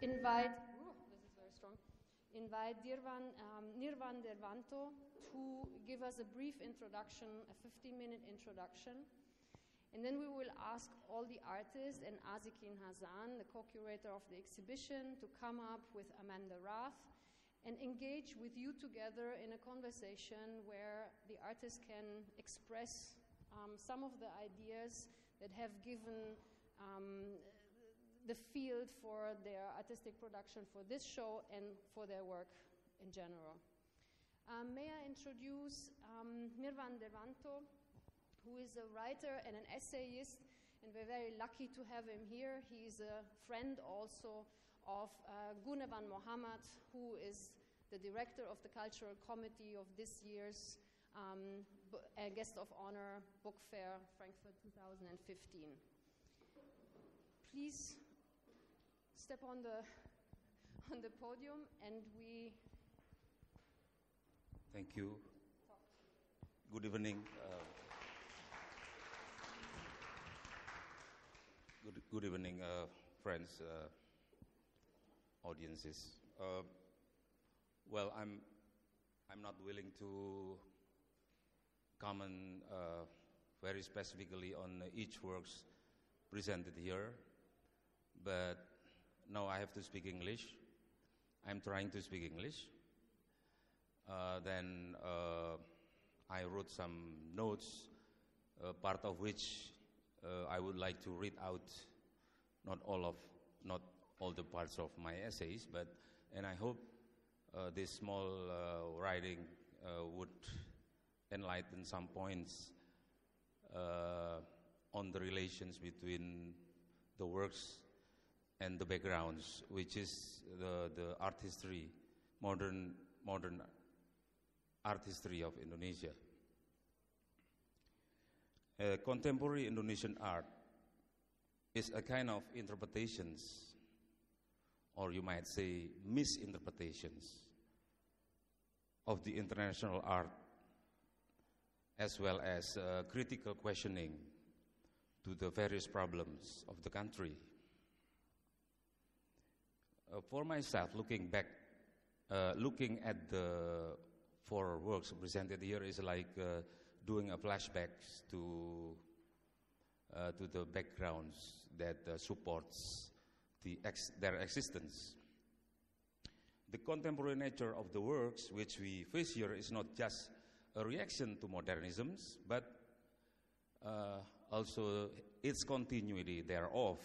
invite, this is very strong, invite Nirvan Dervanto to give us a brief introduction, a 15-minute introduction. And then we will ask all the artists and Azikin Hazan, the co-curator of the exhibition, to come up with Amanda Rath and engage with you together in a conversation where the artists can express some of the ideas that have given the field for their artistic production for this show and for their work in general. May I introduce Nirvan Dervanto, who is a writer and an essayist, and we're very lucky to have him here. He is a friend also of Gunevan Mohammed, who is the director of the Cultural Committee of this year's Guest of Honor Book Fair, Frankfurt 2015. Please step on the podium, and we... Thank you. Good evening. Good evening, friends, audiences. Well, I'm not willing to comment very specifically on each works presented here, but now I have to speak English. I'm trying to speak English. Then I wrote some notes, part of which I would like to read out, not all the parts of my essays, and I hope this small writing would enlighten some points on the relations between the works and the backgrounds, which is the art history, modern art history of Indonesia. Contemporary Indonesian art is a kind of interpretations, or you might say misinterpretations, of the international art, as well as critical questioning to the various problems of the country. For myself, looking back, looking at the four works presented here is like doing a flashback to the backgrounds that supports their existence. The contemporary nature of the works which we face here is not just a reaction to modernisms, but also its continuity thereof.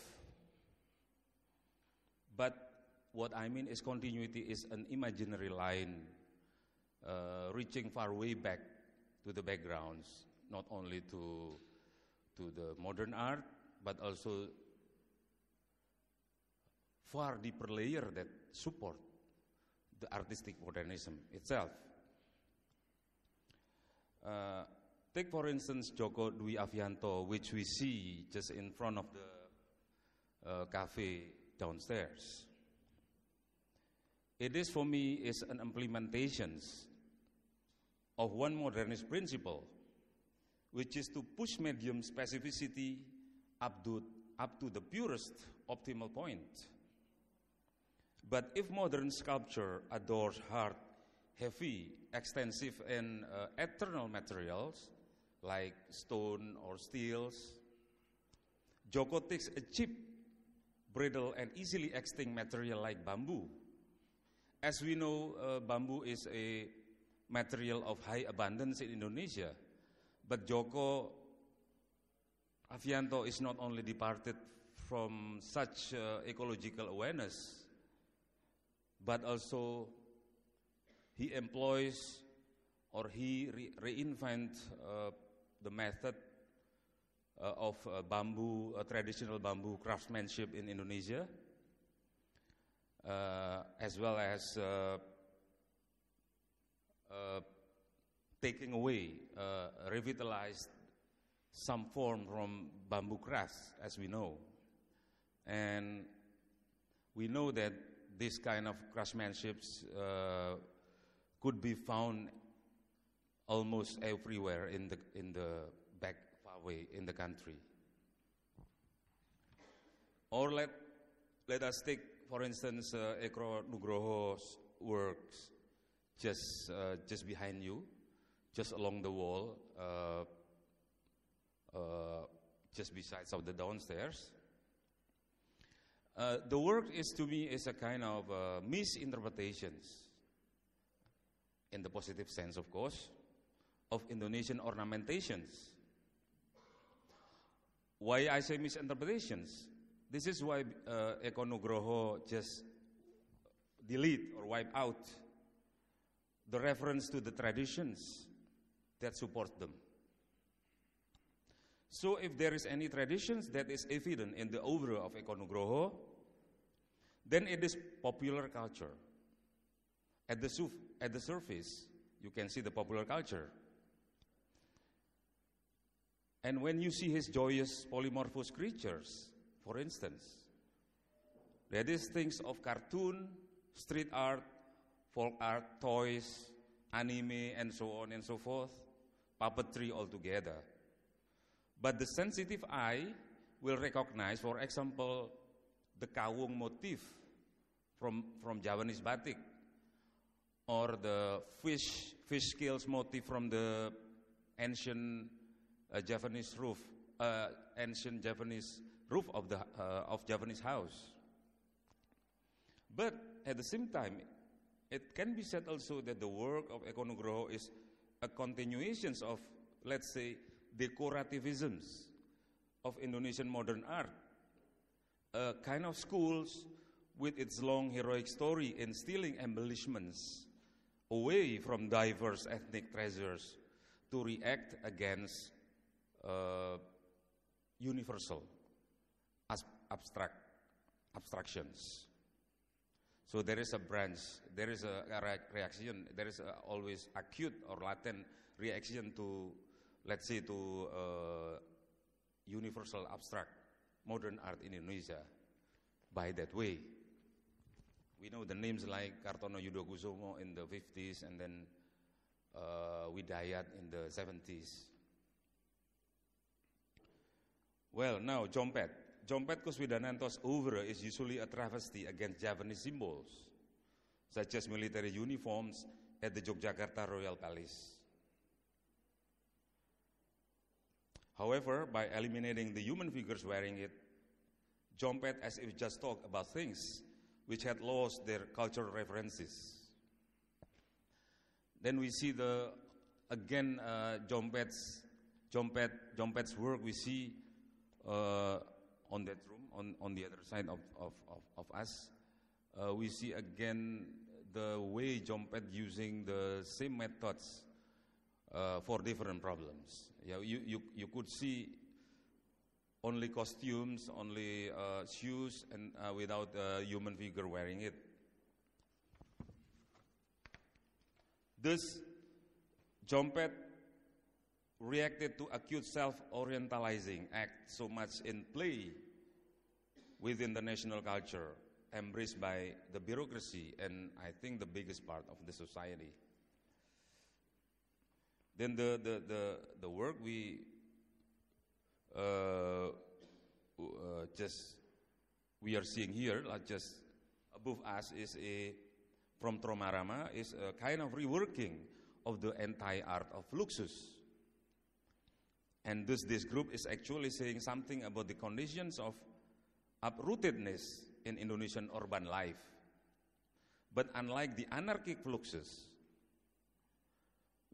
But what I mean is continuity is an imaginary line reaching far way back to the backgrounds, not only to the modern art, but also far deeper layer that support the artistic modernism itself. Take for instance Joko Avianto, which we see just in front of the cafe downstairs. It is, for me, is an implementation of one modernist principle, which is to push medium specificity up to the purest optimal point. But if modern sculpture adores hard, heavy, extensive, and eternal materials like stone or steels, Joko takes a cheap, brittle, and easily extinct material like bamboo. As we know, bamboo is a material of high abundance in Indonesia, but Joko Avianto is not only departed from such ecological awareness, but also he employs or he reinvents the method of bamboo, traditional bamboo craftsmanship in Indonesia, as well as taking away, revitalized some form from bamboo crafts, as we know. And we know that this kind of craftsmanships could be found almost everywhere in the back far away in the country. Or let us take, for instance, Eko Nugroho's works just behind you, just along the wall, just besides of the downstairs. The work is, to me, is a kind of misinterpretations, in the positive sense, of course, of Indonesian ornamentations. Why I say misinterpretations? This is why Eko Nugroho just delete or wipe out the reference to the traditions that support them. So if there is any traditions that is evident in the oeuvre of Eko Nugroho, then it is popular culture. At the surface, you can see the popular culture. And when you see his joyous polymorphous creatures, for instance, that is things of cartoon, street art, folk art, toys, anime, and so on and so forth, puppetry altogether. But the sensitive eye will recognize, for example, the kawung motif from Javanese batik, or the fish scales motif from the ancient Javanese roof of Javanese house. But at the same time, it can be said also that the work of Eko Nugroho is a continuation of, let's say, decorativisms of Indonesian modern art, a kind of schools with its long heroic story instilling embellishments away from diverse ethnic treasures to react against universal abstractions. So there is a branch, there is a reaction, there is always acute or latent reaction to, let's say, to universal abstract modern art in Indonesia by that way. We know the names like Kartono Yudokusumo in the 50s and then Widayat in the 70s. Well, now Jompet Kuswidananto's oeuvre is usually a travesty against Javanese symbols, such as military uniforms at the Yogyakarta Royal Palace. However, by eliminating the human figures wearing it, Jompet as if just talked about things which had lost their cultural references. Then we see Jompet's work. We see on that room, on the other side of us, we see again the way Jompet using the same methods for different problems. Yeah, you could see only costumes, only shoes, and without a human figure wearing it. Thus, Jompet reacted to acute self-orientalizing act so much in play within the national culture, embraced by the bureaucracy and I think the biggest part of the society. Then the work we are seeing here, like just above us, is from Tromarama, is a kind of reworking of the anti-art of Fluxus. And thus this group is actually saying something about the conditions of uprootedness in Indonesian urban life. But unlike the anarchic Fluxus,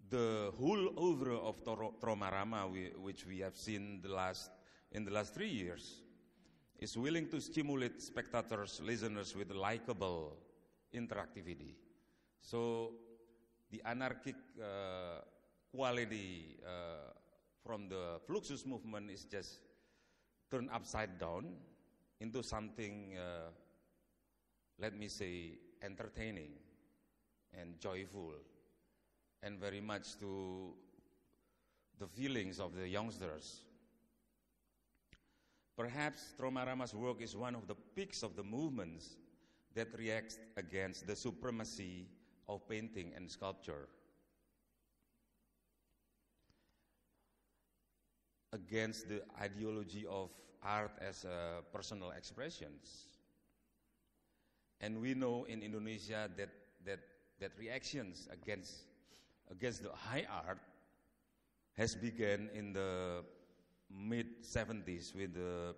the whole oeuvre of Tromarama, which we have seen in the last 3 years, is willing to stimulate spectators, listeners with likable interactivity. So the anarchic quality from the Fluxus movement is just turned upside down into something, let me say, entertaining and joyful, and very much to the feelings of the youngsters. Perhaps Tromarama's work is one of the peaks of the movements that reacts against the supremacy of painting and sculpture, against the ideology of art as personal expressions. And we know in Indonesia that reactions against the high art has begun in the mid-70s with the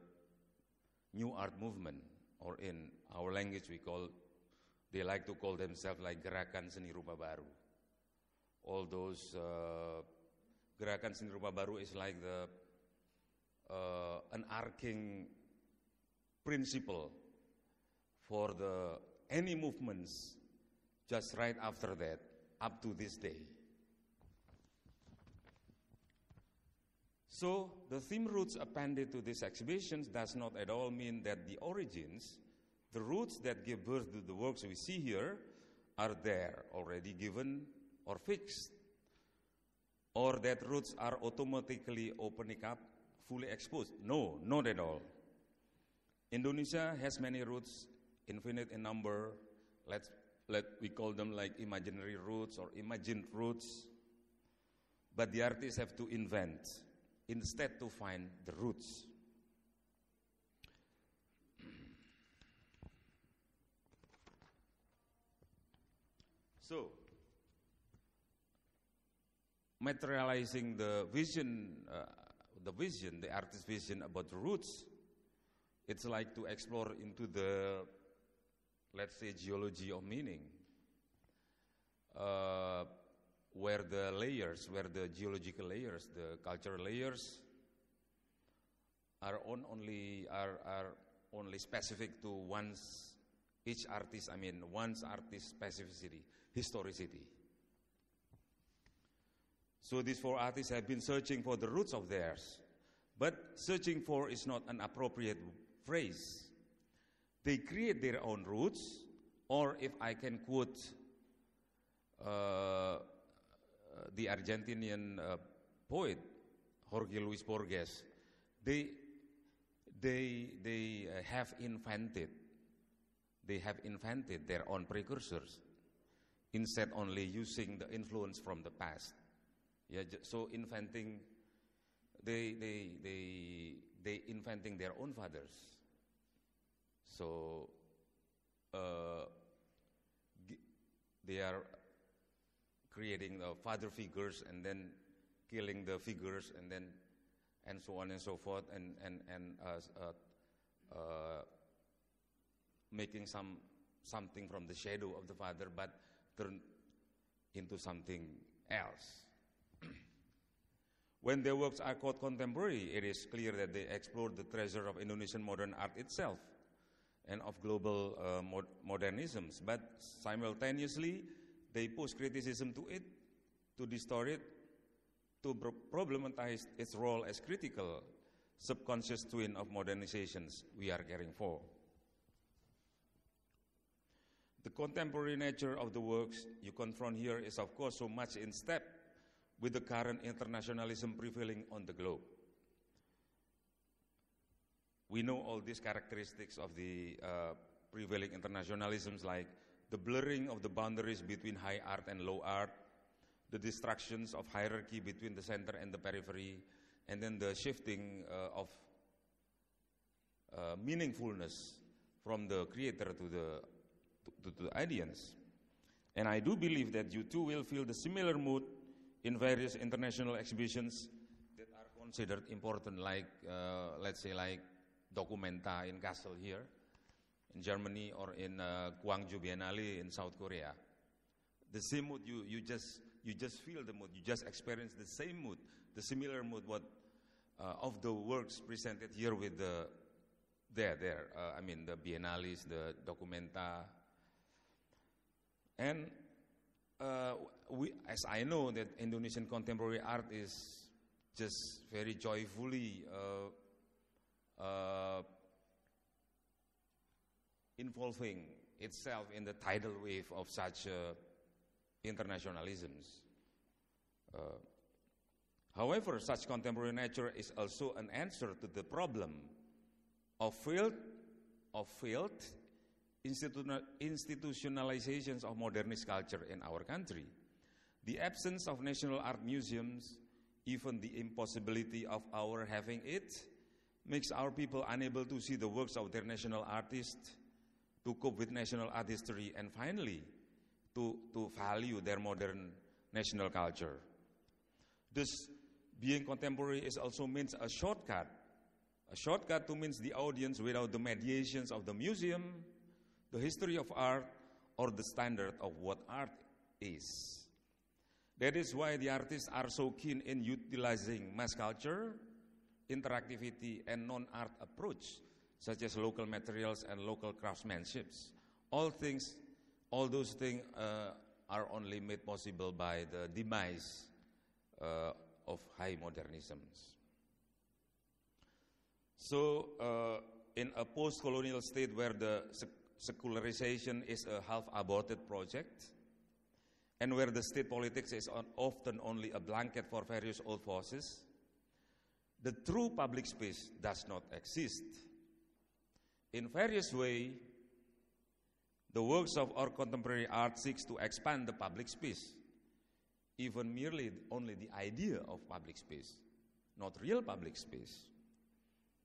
new art movement, or in our language they like to call themselves like gerakan seni rupa baru. All those gerakan seni rupa baru is like an arcing principle for any movements just right after that up to this day. So the theme roots appended to these exhibitions does not at all mean that the origins, the roots that give birth to the works we see here, are there, already given or fixed, or that roots are automatically opening up, fully exposed. No, not at all. Indonesia has many roots, infinite in number. We call them like imaginary roots or imagined roots. But the artists have to invent instead to find the roots. So, materializing the artist's vision about the roots, it's like to explore into the, let's say, geology of meaning, where the geological layers, the cultural layers, are only specific to one's artist specificity, historicity. So these four artists have been searching for the roots of theirs, but searching for is not an appropriate phrase. They create their own roots, or if I can quote the Argentinian poet Jorge Luis Borges, they have invented their own precursors instead only using the influence from the past. Yeah, so inventing their own fathers. So they are creating father figures and then killing the figures and so on and so forth, and making something from the shadow of the father, but turn into something else. When their works are called contemporary, it is clear that they explore the treasure of Indonesian modern art itself and of global modernisms, but simultaneously they pose criticism to it, to distort it, to problematize its role as critical, subconscious twin of modernizations we are caring for. The contemporary nature of the works you confront here is, of course, so much in step with the current internationalism prevailing on the globe. We know all these characteristics of the prevailing internationalisms, like the blurring of the boundaries between high art and low art, the destructions of hierarchy between the center and the periphery, and then the shifting of meaningfulness from the creator to the audience. And I do believe that you too will feel the similar mood in various international exhibitions that are considered important, like, let's say, like Documenta in Kassel here in Germany, or in Gwangju Biennale in South Korea. The same mood, you just feel the mood, you just experience the same mood, the similar mood of the works presented here with the Biennales, the Documenta. And as I know that Indonesian contemporary art is just very joyfully involving itself in the tidal wave of such internationalisms. However, such contemporary nature is also an answer to the problem of failed institutionalizations of modernist culture in our country. The absence of national art museums, even the impossibility of our having it, makes our people unable to see the works of their national artists, to cope with national art history, and finally, to value their modern national culture. Thus, being contemporary is also means a shortcut to means the audience without the mediations of the museum, the history of art, or the standard of what art is. That is why the artists are so keen in utilizing mass culture, interactivity, and non-art approach, such as local materials and local craftsmanship. All those things are only made possible by the demise of high modernisms. So, in a post-colonial state where the secularization is a half-aborted project, and where the state politics is often only a blanket for various old forces, the true public space does not exist. In various ways, the works of our contemporary art seeks to expand the public space, even merely only the idea of public space, not real public space.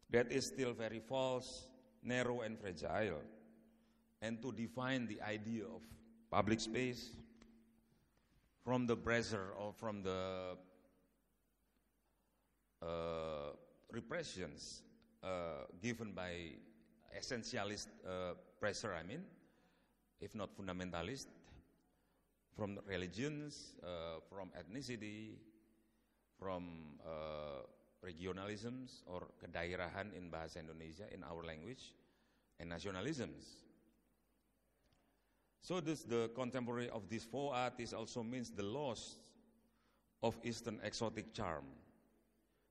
That is still very false, narrow, and fragile. And to define the idea of public space from the pressure or from the repressions given by essentialist pressure, if not fundamentalist, from religions, from ethnicity, from regionalisms or kedaerahan in bahasa Indonesia, in our language, and nationalisms. So this, the contemporary of these four artists also means the loss of Eastern exotic charm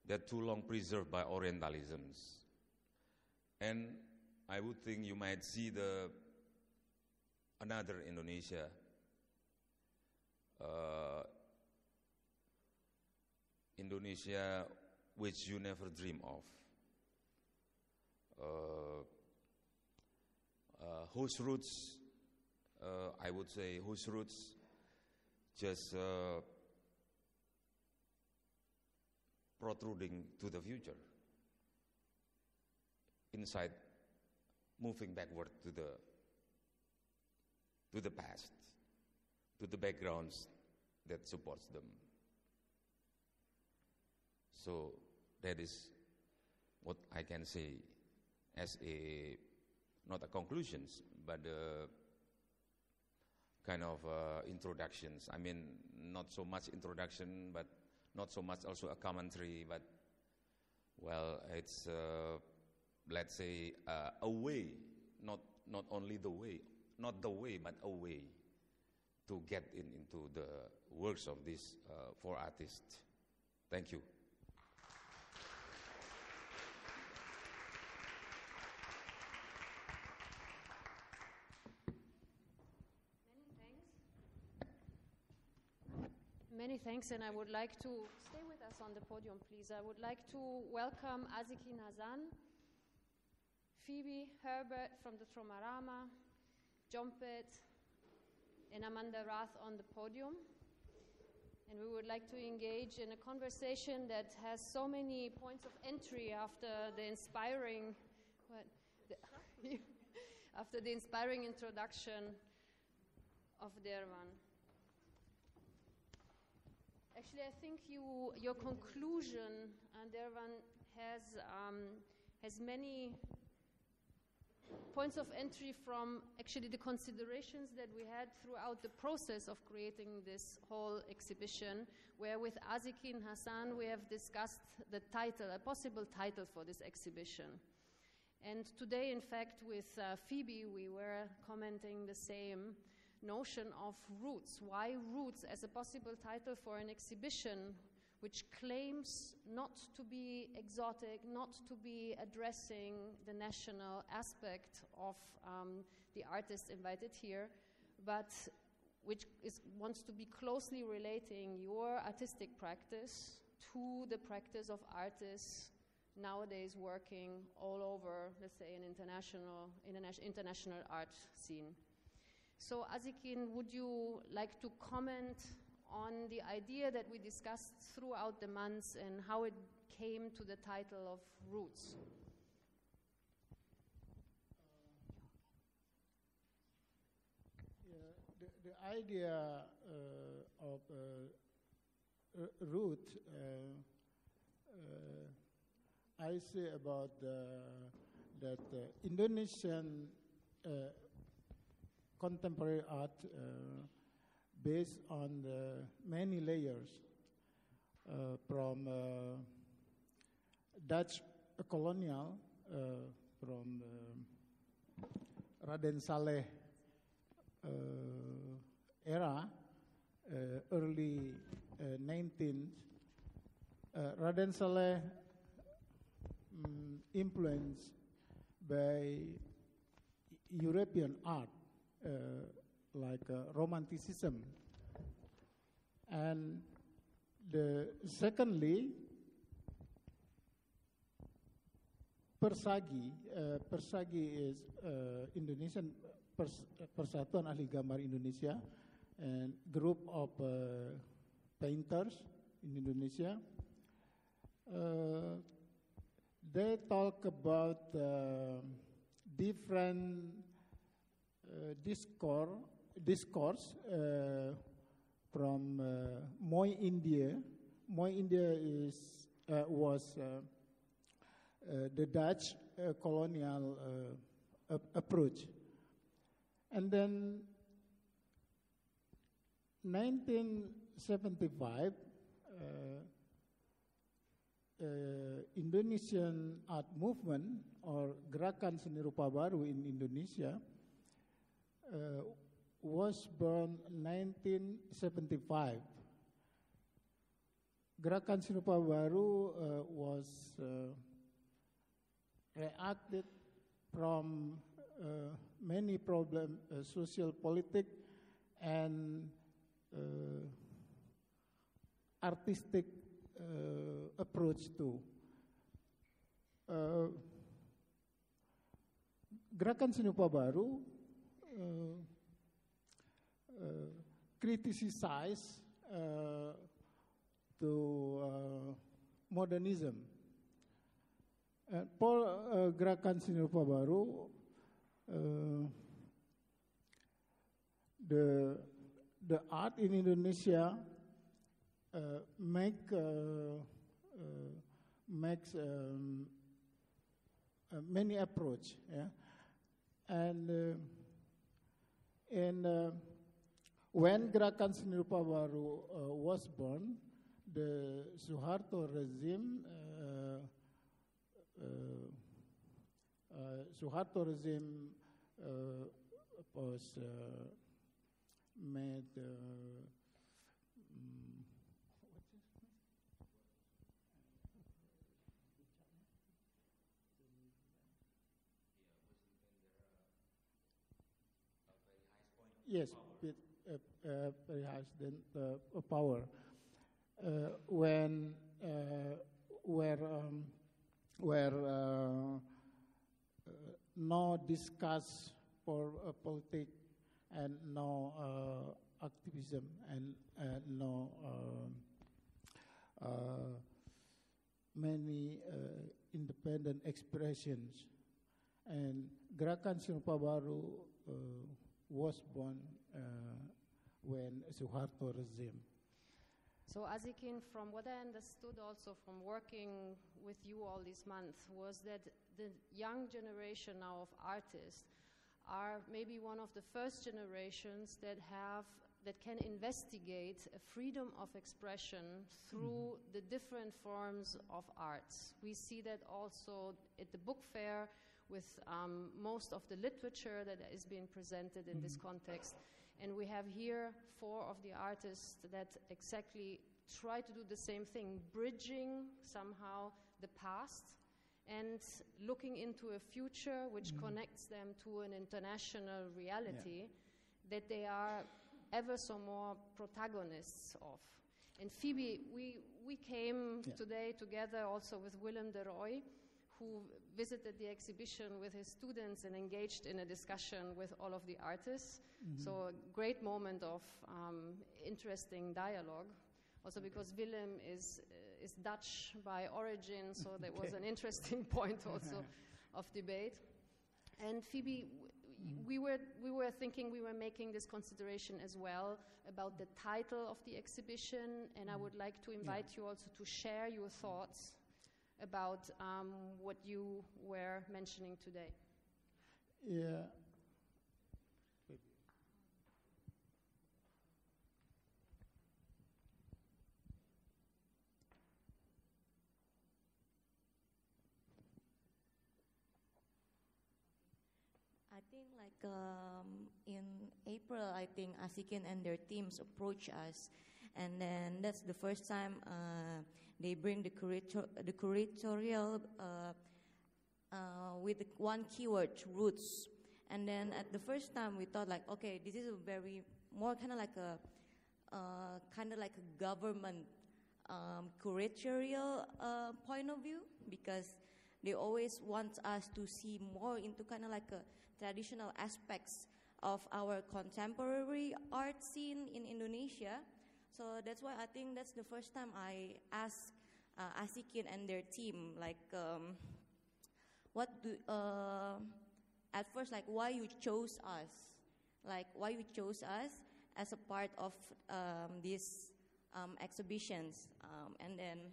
that too long preserved by Orientalisms. And I would think you might see another Indonesia, Indonesia which you never dream of, whose roots, I would say, whose roots just protruding to the future, inside, moving backward to the past, to the backgrounds that supports them. So that is what I can say as not a conclusions, but kind of introductions. I mean, not so much introduction, but not so much also a commentary, but, well, it's, let's say, a way, not only the way, not the way, but a way to get into the works of these four artists. Thank you. Many thanks, and I would like to stay with us on the podium, please. I would like to welcome Azikin Hasan, Phoebe Herbert from the Tromarama, Jompet, and Amanda Rath on the podium. And we would like to engage in a conversation that has so many points of entry after the inspiring, after the inspiring introduction of Dervan. Actually, I think your conclusion, Dervan, has many points of entry from actually the considerations that we had throughout the process of creating this whole exhibition, where with Azikin Hasan we have discussed the title, a possible title for this exhibition. And today, in fact, with Phoebe, we were commenting the same notion of roots. Why roots as a possible title for an exhibition which claims not to be exotic, not to be addressing the national aspect of the artists invited here, but which wants to be closely relating your artistic practice to the practice of artists nowadays working all over, let's say, an international art scene. So, Azikin, would you like to comment on the idea that we discussed throughout the months and how it came to the title of Roots? the idea of root, I say about that Indonesian contemporary art based on many layers from Dutch colonial, from Raden Saleh era, early 19th. Raden Saleh influenced by European art, like Romanticism. And secondly, Persagi. Persagi is Indonesian Persatuan Ahli Gambar Indonesia, and group of painters in Indonesia. They talk about different discourse from Moy India. Moy India was the Dutch colonial approach. And then 1975, Indonesian art movement or Gerakan Seni Rupa Baru in Indonesia was born 1975. Gerakan Seni Rupa Baru was reacted from many problems, social, politic, and artistic approach to. Gerakan Seni Rupa Baru criticize to modernism. For Gerakan Seni Rupa Baru, the art in Indonesia makes many approach, yeah? And when Gerakan Seni Rupa Baru was born, the Suharto regime was made yes, with very high power. When where no discuss for politics and no activism and no many independent expressions. And Gerakan Seni Rupa Baru was born when Suharto regime. So Azikin, from what I understood also from working with you all these months, was that the young generation now of artists are maybe one of the first generations that can investigate a freedom of expression through the different forms of arts. We see that also at the book fair with most of the literature that is being presented in this context. And we have here 4 of the artists that exactly try to do the same thing, bridging somehow the past and looking into a future which connects them to an international reality that they are ever so more protagonists of. And Phoebe, we came today together also with Willem de Rooij, who visited the exhibition with his students and engaged in a discussion with all of the artists. So a great moment of interesting dialogue. Also because Willem is Dutch by origin, so there was an interesting point also of debate. And Phoebe, we were thinking we were making this consideration as well about the title of the exhibition, and I would like to invite you also to share your thoughts about what you were mentioning today. Yeah. I think in April, I think Asikin and their teams approach us, and then that's the first time they bring the curatorial with the one keyword, roots. And then at the first time we thought like, okay, this is a very more kind of like a government curatorial point of view, because they always want us to see more into kind of like a traditional aspects of our contemporary art scene in Indonesia. So that's why I think that's the first time I asked Asikin and their team, like, at first, like, why you chose us? Like, why you chose us as a part of these exhibitions? And then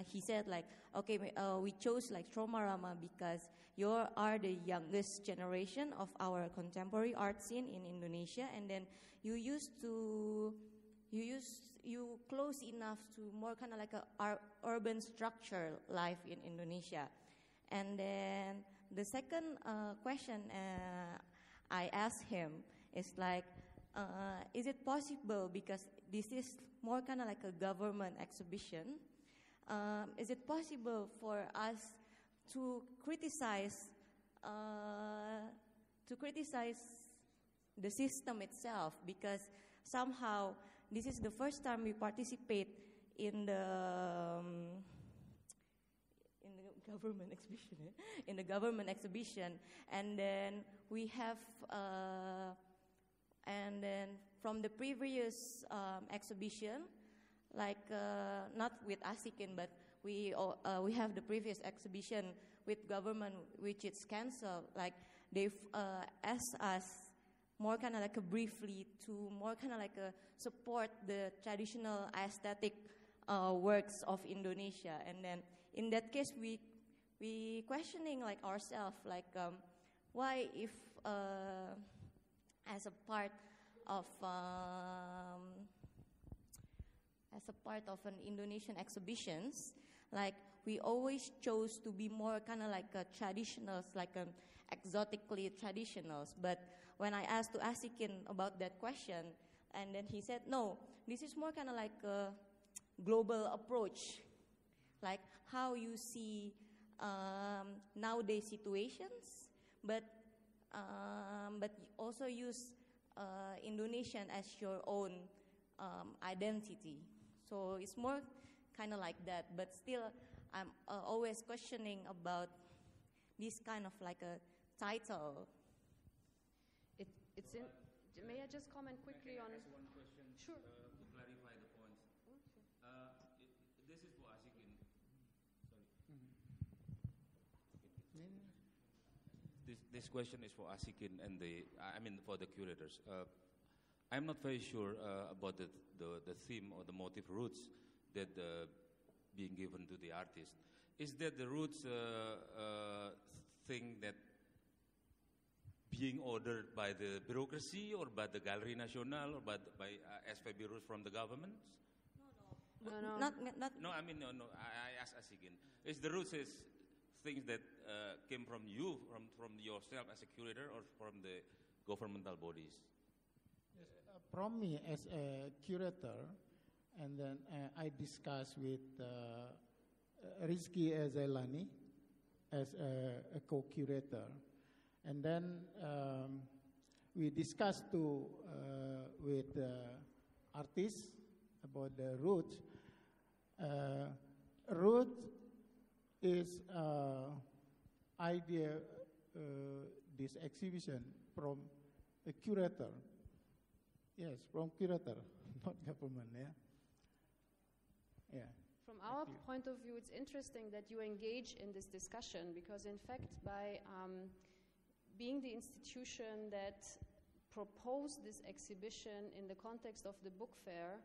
he said, like, okay, we chose, like, Tromarama because you are the youngest generation of our contemporary art scene in Indonesia, and then you close enough to more kind of like a urban structure life in Indonesia. And then the second question I asked him is like, is it possible, because this is more kind of like a government exhibition, is it possible for us to criticize the system itself, because somehow this is the first time we participate in the government exhibition, in the government exhibition, and then we have, and then from the previous exhibition, like not with Asikin, but we have the previous exhibition with government, which is cancelled. Like they've asked us more kind of like a briefly to more kind of like a support the traditional aesthetic works of Indonesia, and then in that case we questioning like ourselves, like why if as a part of an Indonesian exhibitions, like we always chose to be more kind of like a traditionals, like exotically traditionals. But when I asked to Asikin about that question, and then he said, no, this is more kind of like a global approach, like how you see nowadays situations, but also use Indonesian as your own identity. So it's more kind of like that, but still I'm always questioning about this kind of like a title. May I just comment quickly on? Ask one question? Sure. To clarify the points. Okay. This is for Asikin. Sorry. This question is for Asikin and for the curators. I'm not very sure about the theme or the motive roots that being given to the artist. Is that the roots thing that being ordered by the bureaucracy or by the Galeri Nasional or by SPB rules from the government? No. Not. No, no. I ask Asikin. Is the roots things that came from you, from yourself as a curator, or from the governmental bodies? Yes, from me as a curator, and then I discussed with Rizky Zailani as a co-curator, and then we discussed with artists about the roots. Root is idea this exhibition from a curator. Yes, from curator, not government. Yeah. From our point of view, it's interesting that you engage in this discussion, because in fact, by being the institution that proposed this exhibition in the context of the book fair,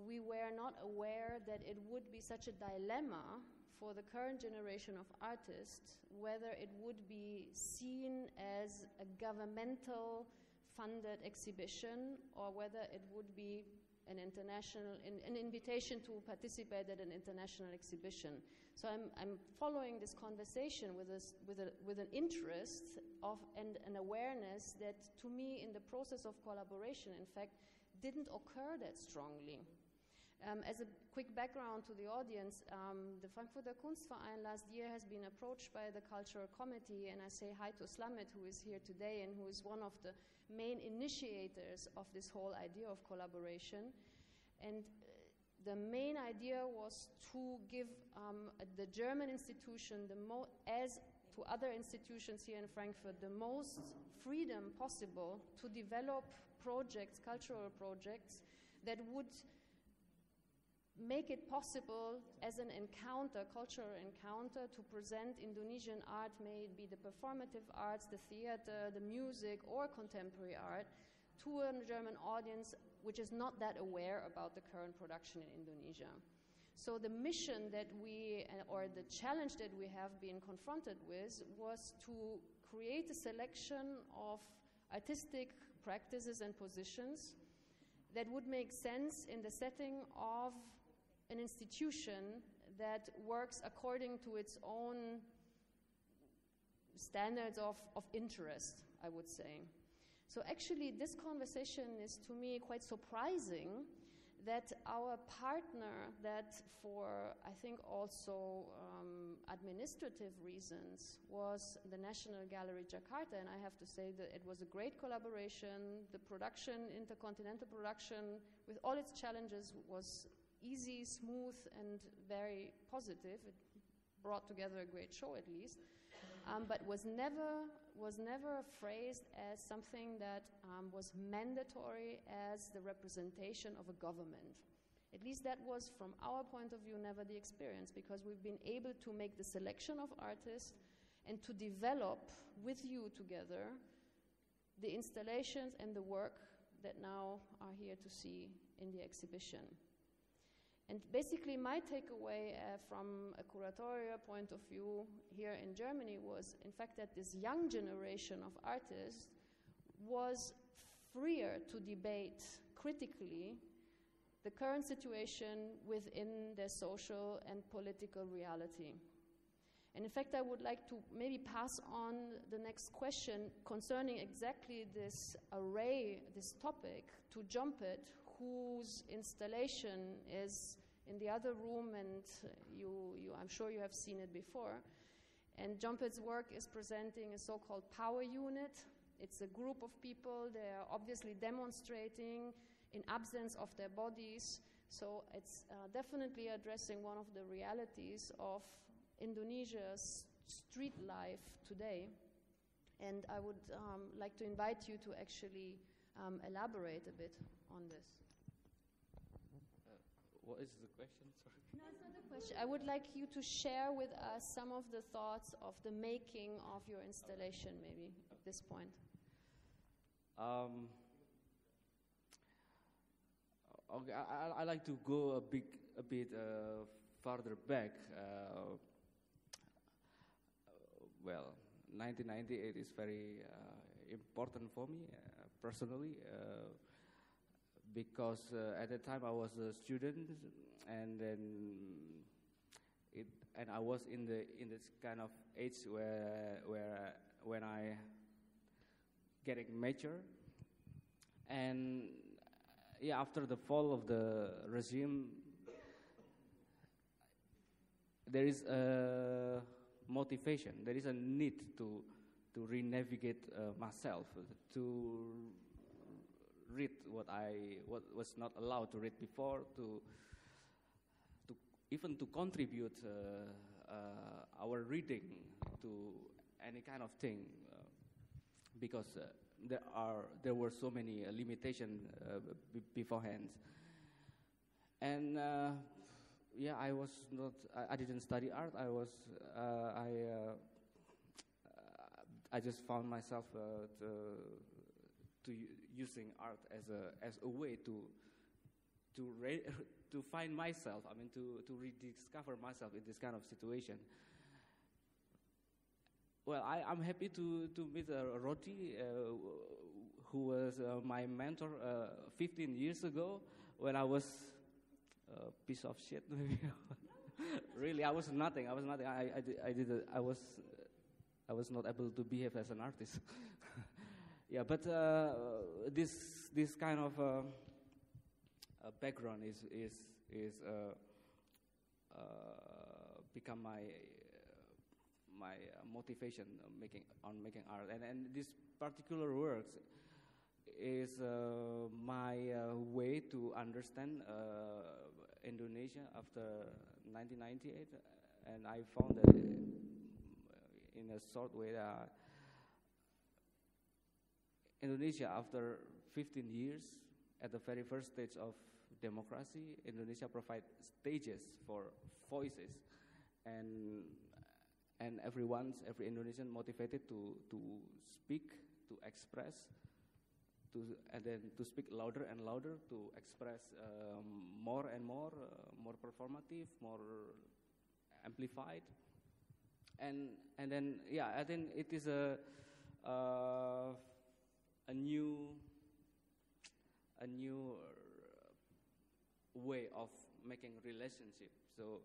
we were not aware that it would be such a dilemma for the current generation of artists, whether it would be seen as a governmental funded exhibition or whether it would be an invitation to participate at an international exhibition. So I'm following this conversation with an interest and an awareness that, to me, in the process of collaboration, in fact, didn't occur that strongly. As a quick background to the audience, the Frankfurter Kunstverein last year has been approached by the Cultural Committee, and I say hi to Slamet, who is here today and who is one of the main initiators of this whole idea of collaboration. And the main idea was to give the German institution, as to other institutions here in Frankfurt, the most freedom possible to develop projects, cultural projects, that would make it possible as an encounter, cultural encounter, to present Indonesian art, may it be the performative arts, the theater, the music, or contemporary art, to a German audience which is not that aware about the current production in Indonesia. So the mission that or the challenge that we have been confronted with was to create a selection of artistic practices and positions that would make sense in the setting of an institution that works according to its own standards of interest, I would say. So actually, this conversation is, to me, quite surprising, that our partner, that for, I think, also administrative reasons, was the National Gallery Jakarta, and I have to say that it was a great collaboration. The production, intercontinental production, with all its challenges, was easy, smooth, and very positive. It brought together a great show, at least, but was never phrased as something that was mandatory as the representation of a government. At least that was, from our point of view, never the experience, because we've been able to make the selection of artists and to develop with you together the installations and the work that now are here to see in the exhibition. And basically my takeaway from a curatorial point of view here in Germany was, in fact, that this young generation of artists was freer to debate critically the current situation within their social and political reality. And in fact, I would like to maybe pass on the next question concerning exactly this array, this topic, to Jompet, whose installation is in the other room, and I'm sure you have seen it before. And Jompet's work is presenting a so-called power unit. It's a group of people. They are obviously demonstrating in absence of their bodies. So it's definitely addressing one of the realities of Indonesia's street life today. And I would like to invite you to actually elaborate a bit on this. What is the question? Sorry. No, it's not a question. I would like you to share with us some of the thoughts of the making of your installation, maybe, at this point. Okay, I like to go a bit farther back. Well, 1998 is very important for me personally. Because at the time I was a student, and then I was in this kind of age where when I getting mature, and yeah, after the fall of the regime, there is a motivation, there is a need to re-navigate myself, to read what was not allowed to read before, to even to contribute our reading to any kind of thing, because there were so many limitations beforehand. And yeah, I didn't study art. I just found myself using art as a way to find myself. I mean, to rediscover myself in this kind of situation. Well, I'm happy to meet Roti, who was my mentor 15 years ago when I was a piece of shit. Maybe. Really, I was nothing. I was not able to behave as an artist. Yeah, but this kind of background is become my motivation making art, and this particular works is my way to understand Indonesia after 1998, and I found that in a short way that Indonesia, after 15 years, at the very first stage of democracy, Indonesia provides stages for voices, and every Indonesian motivated to speak, to express, and then to speak louder and louder, to express more and more performative, more amplified, and then I think it is a new way of making relationship. So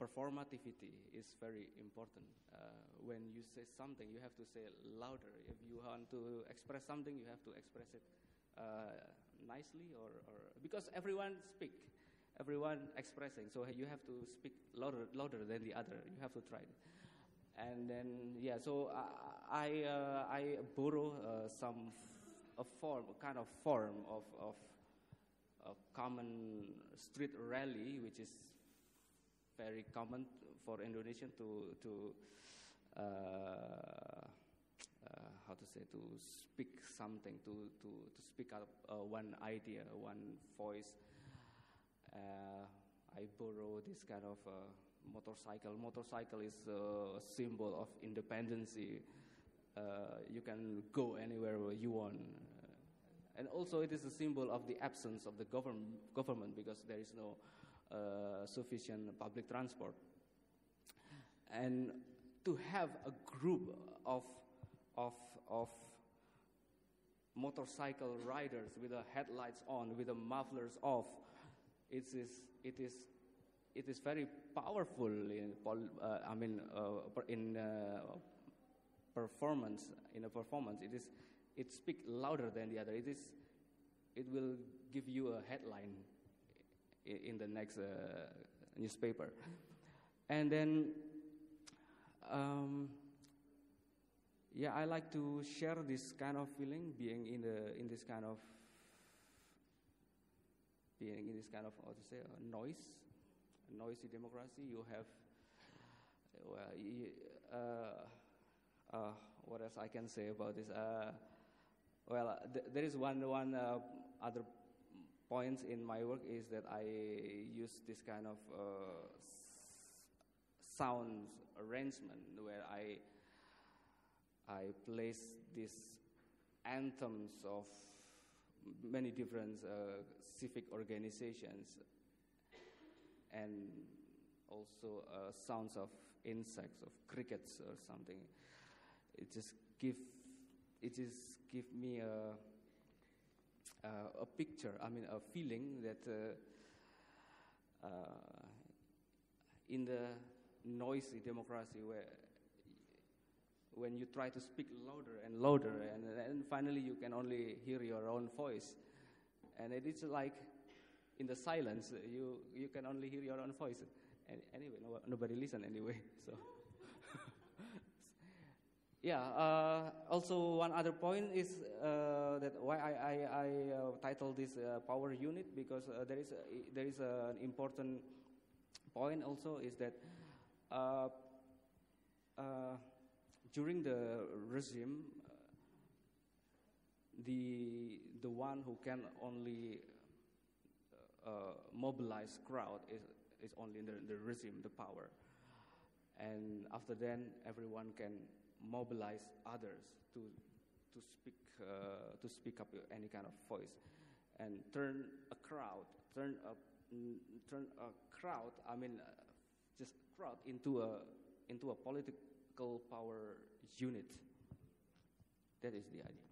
performativity is very important. When you say something, you have to say it louder. If you want to express something, you have to express it nicely, or because everyone expressing, so you have to speak louder than the other. You have to try it. And then so I borrow a kind of form of a common street rally, which is very common for Indonesian to how to say, to speak something, to speak up one idea, one voice. I borrow this kind of motorcycle. Motorcycle is a symbol of independence. You can go anywhere you want. And also it is a symbol of the absence of the government because there is no sufficient public transport. And to have a group of motorcycle riders with the headlights on, with the mufflers off, it is very powerful in performance. In a performance, it speaks louder than the other. It will give you a headline in the next newspaper. And then I like to share this kind of feeling, being in this kind of how to say, noisy democracy. You have what else I can say about this? There is one other points in my work is that I use this kind of sound arrangement where I place these anthems of many different civic organizations, and also sounds of insects, of crickets or something. It just give me a picture. I mean, a feeling that in the noisy democracy, where when you try to speak louder and louder, and finally you can only hear your own voice, and it is like in the silence you can only hear your own voice. And anyway, nobody listen anyway. So. Also one other point is that why I titled this power unit, because there is an important point also, is that during the regime, the one who can only mobilize crowd is only the regime, the power. and after then everyone can mobilize others to speak up any kind of voice, and turn a crowd. I mean, just crowd into a political power unit. That is the idea.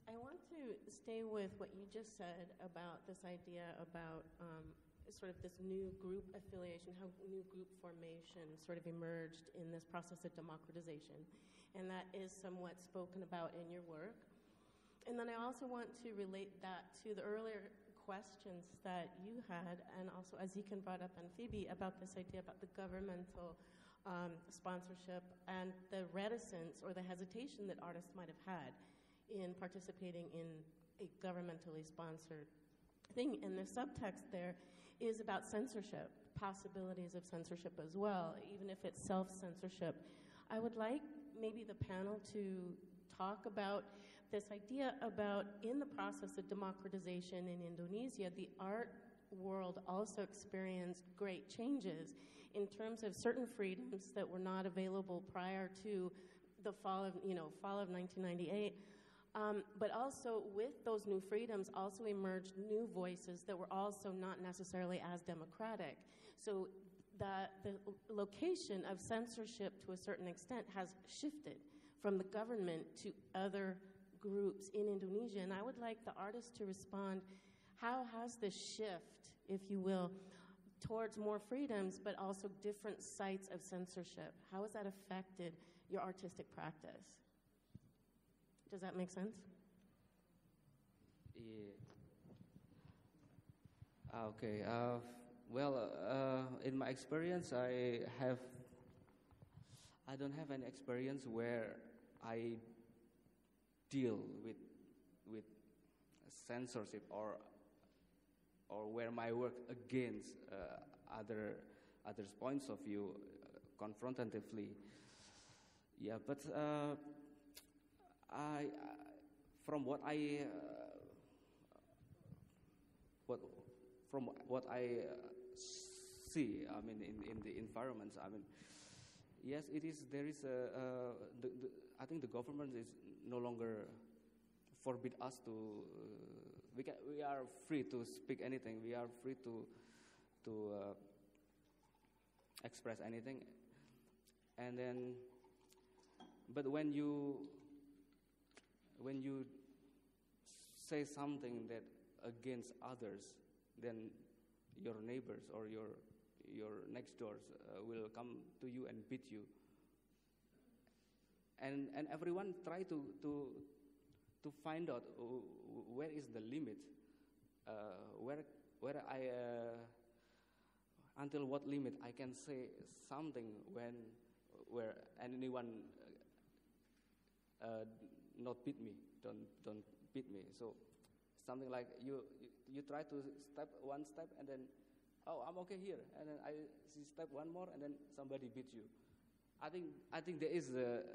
I want to stay with what you just said about this idea about sort of this new group affiliation, how new group formation sort of emerged in this process of democratization. And that is somewhat spoken about in your work. And then I also want to relate that to the earlier questions that you had, and also as Zikan brought up and Phoebe, about this idea about the governmental sponsorship and the reticence or the hesitation that artists might have had in participating in a governmentally sponsored thing. And the subtext there is about censorship, possibilities of censorship as well, even if it's self-censorship. I would like maybe the panel to talk about this idea about, in the process of democratization in Indonesia, the art world also experienced great changes in terms of certain freedoms that were not available prior to the fall of 1998. But also with those new freedoms also emerged new voices that were also not necessarily as democratic. So the location of censorship to a certain extent has shifted from the government to other groups in Indonesia. And I would like the artists to respond, how has this shift, if you will, towards more freedoms but also different sites of censorship, how has that affected your artistic practice? Does that make sense? Yeah. Okay. In my experience, I don't have any experience where I deal with censorship or where my work against others' points of view confrontatively. Yeah, but from what I see, I mean, in the environments, I mean, yes, it is. There is I think the government is no longer forbid us to. We are free to speak anything. We are free to express anything, and then. But when you say something that against others, then your neighbors or your next doors will come to you and beat you. And everyone try to find out where is the limit, where I until what limit I can say something where anyone not beat me, don't beat me. So something like you try to step one step and then, oh, I'm okay here, and then I step one more and then somebody beats you. I think there is the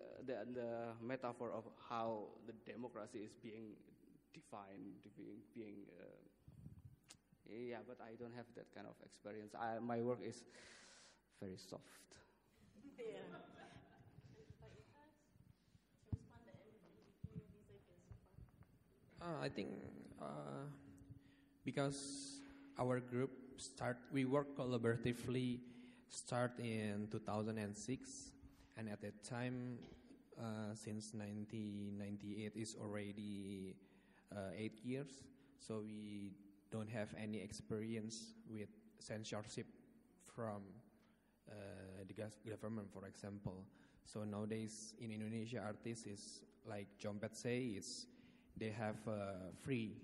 metaphor of how the democracy is being defined, being yeah, but I don't have that kind of experience. My work is very soft. Yeah. I think because our group we work collaboratively start in 2006, and at that time, since 1998 is already 8 years, so we don't have any experience with censorship from the government, for example. So nowadays in Indonesia, artists is like Jompet say, they have a free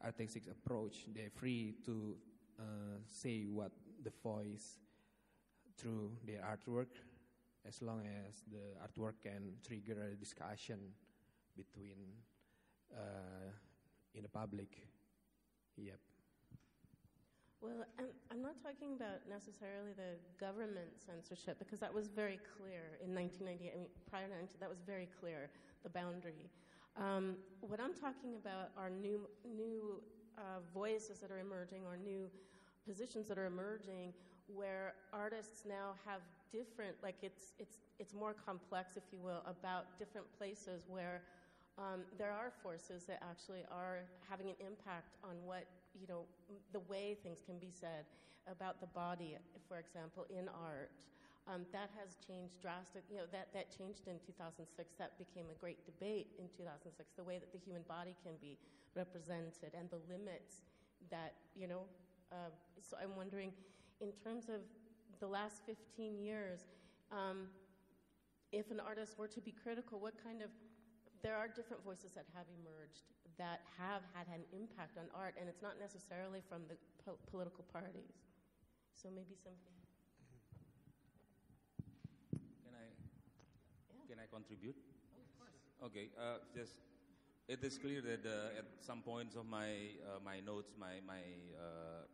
artistic approach. They're free to say what the voice through their artwork, as long as the artwork can trigger a discussion between in the public. Yep. Well, I'm not talking about necessarily the government censorship, because that was very clear in 1998. I mean, prior to that was very clear, the boundary. What I'm talking about are new voices that are emerging, or new positions that are emerging where artists now have different, like it's more complex, if you will, about different places where there are forces that actually are having an impact on what, the way things can be said about the body, for example, in art. That has changed drastically. That changed in 2006. That became a great debate in 2006, the way that the human body can be represented and the limits that, so I'm wondering, in terms of the last 15 years, if an artist were to be critical, there are different voices that have emerged that have had an impact on art, and it's not necessarily from the political parties. So maybe something. Can I contribute? Oh, of course. Okay, it is clear that at some points of my notes, my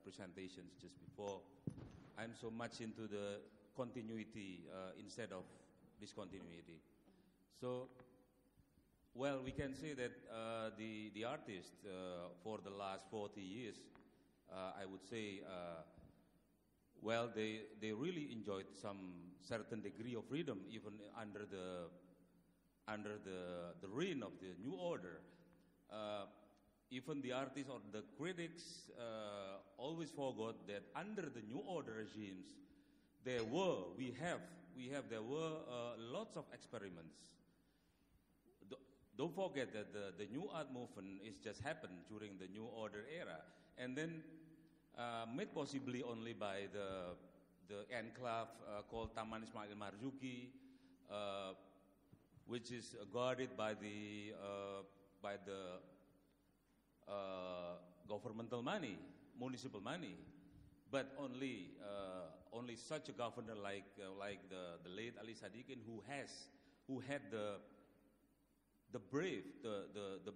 presentations just before, I'm so much into the continuity instead of discontinuity. So, well, we can say that the artist for the last 40 years, I would say, well, they really enjoyed some certain degree of freedom, even under the reign of the new order. Even the artists or the critics always forgot that under the new order regimes, there were lots of experiments. Don't forget that the new art movement is just happened during the new order era, and then made possibly only by the enclave called Taman Ismail Marzuki, which is guarded by the governmental money, municipal money, but only such a governor like the late Ali Sadikin, who had the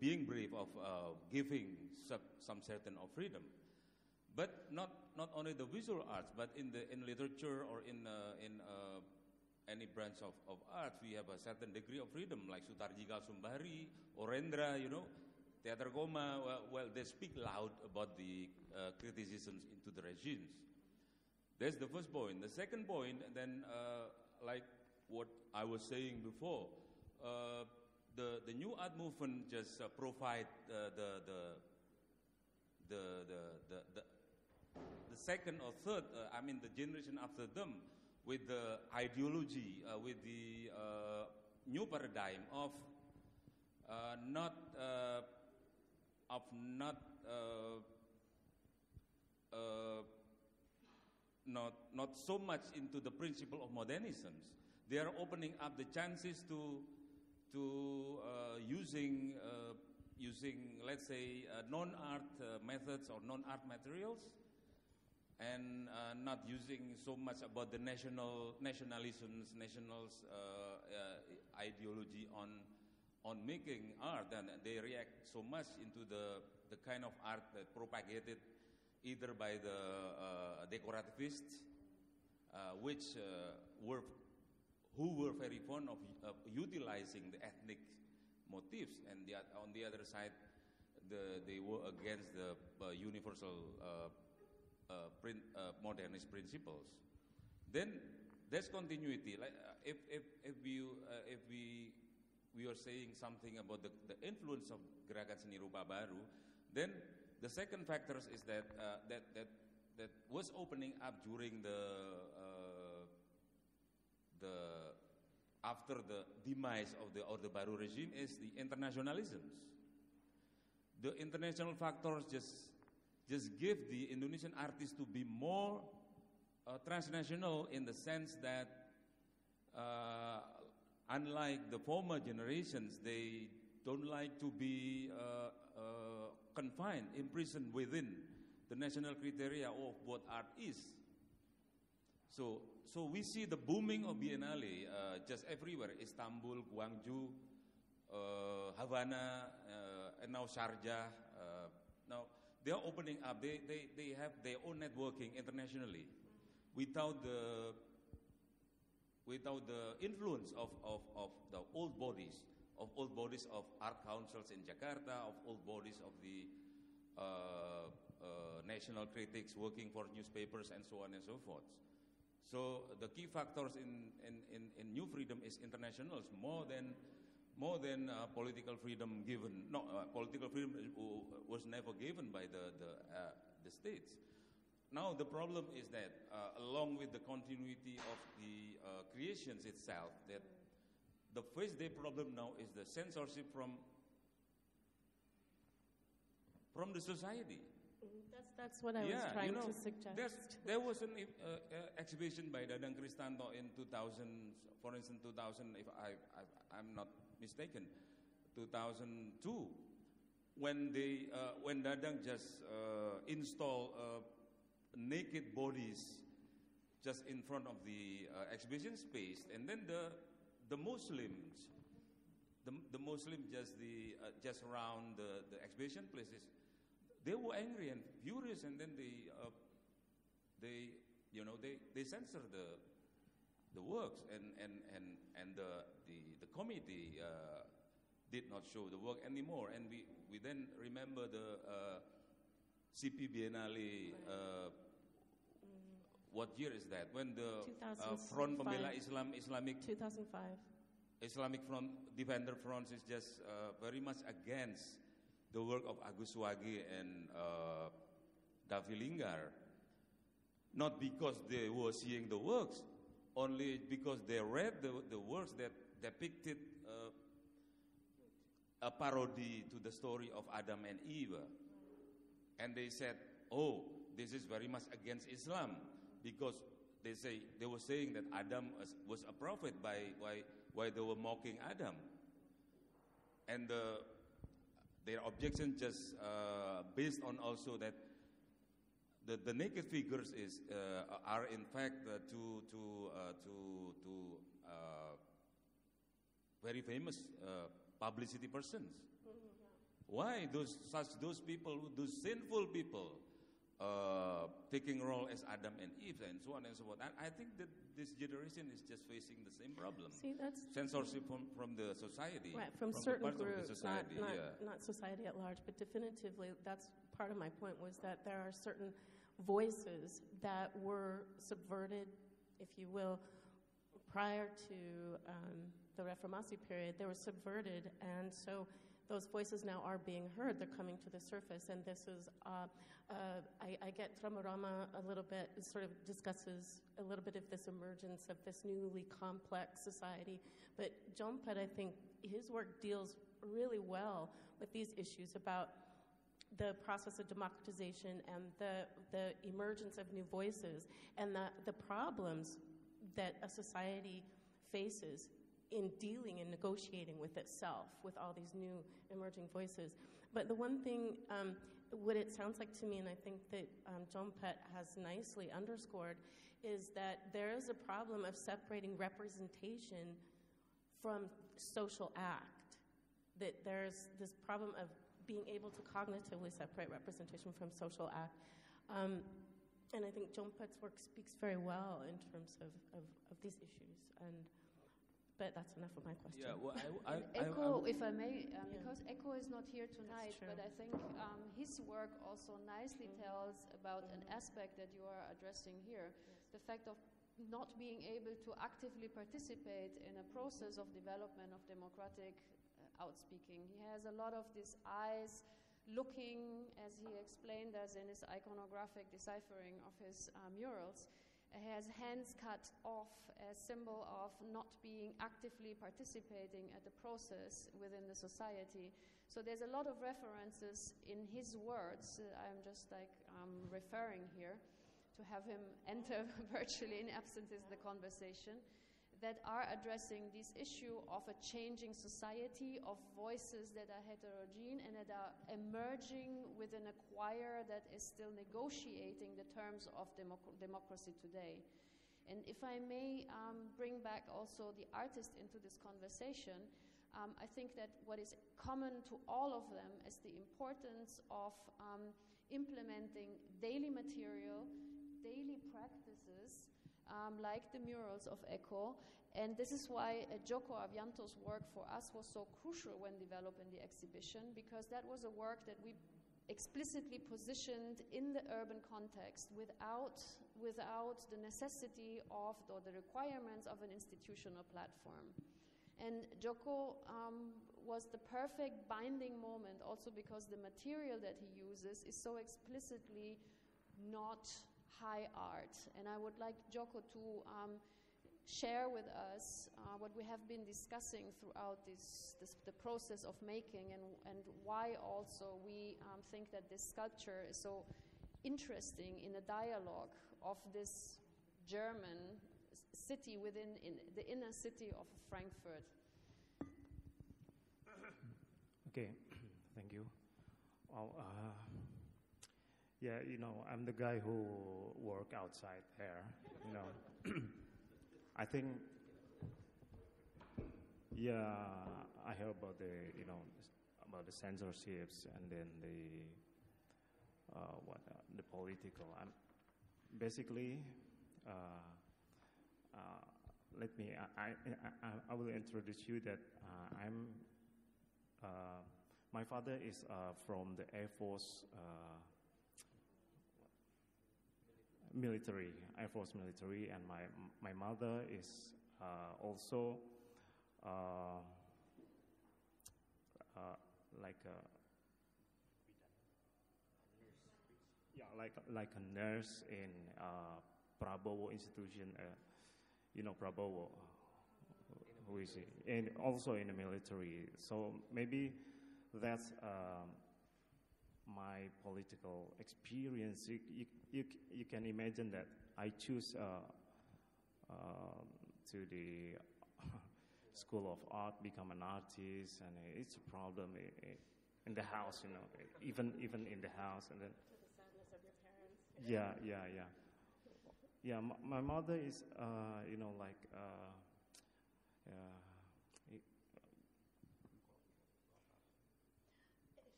being brave of giving some certain of freedom. But not only the visual arts, but in literature or in any branch of arts, we have a certain degree of freedom, like Sutarji Kalsumbari, Orendra, Theater Goma. Well, they speak loud about the criticisms into the regimes. That's the first point. The second point, then, like what I was saying before, the new art movement just provide the second or third, the generation after them, with the ideology, with the new paradigm of not so much into the principle of modernisms. They are opening up the chances to using, let's say, non-art methods or non-art materials, and not using so much about the nationalisms, ideology on making art, and they react so much into the kind of art that propagated either by the decorativists, who were very fond of utilizing the ethnic motifs, and on the other side, they were against the universal modernist principles. Then there's continuity. Like if we are saying something about the influence of gerakan seni rupa baru, then the second factor is that was opening up during after the demise of the Orde Baru regime is the internationalisms. The international factors just give the Indonesian artists to be more transnational, in the sense that unlike the former generations, they don't like to be confined, imprisoned within the national criteria of what art is. So we see the booming of Biennale just everywhere: Istanbul, Gwangju, Havana, and now Sharjah. Now they are opening up. They have their own networking internationally, without the influence of the old bodies of art councils in Jakarta, of old bodies of the national critics working for newspapers and so on and so forth. So the key factors in new freedom is international, more than political freedom given. No, political freedom was never given by the states. Now the problem is that along with the continuity of the creations itself, that the first day problem now is the censorship from the society. That's what I was trying to suggest. There was an exhibition by Dadang Kristanto in 2000, for instance, 2000, if I'm not mistaken, 2002, when Dadang just installed naked bodies just in front of the exhibition space, and then the Muslims just around the exhibition places, they were angry and furious, and then they censor the works, and the committee did not show the work anymore, and we then remember the CP Biennale. What year is that? When the Front Pembela Islamic 2005 Islamic Front Defender Front is just very much against the work of Agus Wage and Davi Linggar, not because they were seeing the works, only because they read the works that depicted a parody to the story of Adam and Eve, and they said, "Oh, this is very much against Islam," because they were saying that Adam was a prophet why they were mocking Adam, and their objection just based on also that the naked figures are in fact very famous publicity persons. Why those people, those sinful people, taking role as Adam and Eve and so on and so forth? And I think that this generation is just facing the same problem. See, that's censorship from the society, right, from certain parts groups, of the society, not society at large, but definitively that's part of my point, was that there are certain voices that were subverted, if you will, prior to the Reformasi period. They were subverted, and so those voices now are being heard. They're coming to the surface, and this is, I get Rama a little bit, sort of discusses a little bit of this emergence of this newly complex society, but Jompet, I think, his work deals really well with these issues about the process of democratization and the emergence of new voices and the problems that a society faces in dealing and negotiating with itself, with all these new emerging voices. But the one thing, what it sounds like to me, and I think that Jompet has nicely underscored, is that there is a problem of separating representation from social act. That there's this problem of being able to cognitively separate representation from social act. And I think Jompet's work speaks very well in terms of these issues. But that's enough of my question. Yeah, well, Eko, if I may, because Eko is not here tonight, but I think his work also nicely tells about an aspect that you are addressing here, the fact of not being able to actively participate in a process of development of democratic outspeaking. He has a lot of these eyes looking, as he explained us in his iconographic deciphering of his murals. He has hands cut off as symbol of not being actively participating at the process within the society. So there's a lot of references in his words, I'm just like referring here, to have him enter virtually in absences the conversation, that are addressing this issue of a changing society, of voices that are heterogene and that are emerging within a choir that is still negotiating the terms of democracy today. And if I may bring back also the artist into this conversation, I think that what is common to all of them is the importance of implementing daily material, daily practices, like the murals of Eko, and this is why Joko Avianto's work for us was so crucial when developing the exhibition, because that was a work that we explicitly positioned in the urban context without the necessity of or the requirements of an institutional platform. And Joko was the perfect binding moment also because the material that he uses is so explicitly not high art. And I would like Joko to share with us what we have been discussing throughout the process of making and why also we think that this sculpture is so interesting in a dialogue of this German city within the inner city of Frankfurt. Okay, thank you. Well, yeah, I'm the guy who work outside there, I think, yeah, I heard about about the censorships and then the political. Basically, I will introduce you that my father is from the Air Force military, and my mother is also like a nurse in Prabowo institution, Prabowo, who is and also in the military. So maybe that's my political experience. You can imagine that I choose to the School of Art, become an artist, and it's a problem in the house, even in the house, and then. To the sadness of your parents. Yeah. My mother is,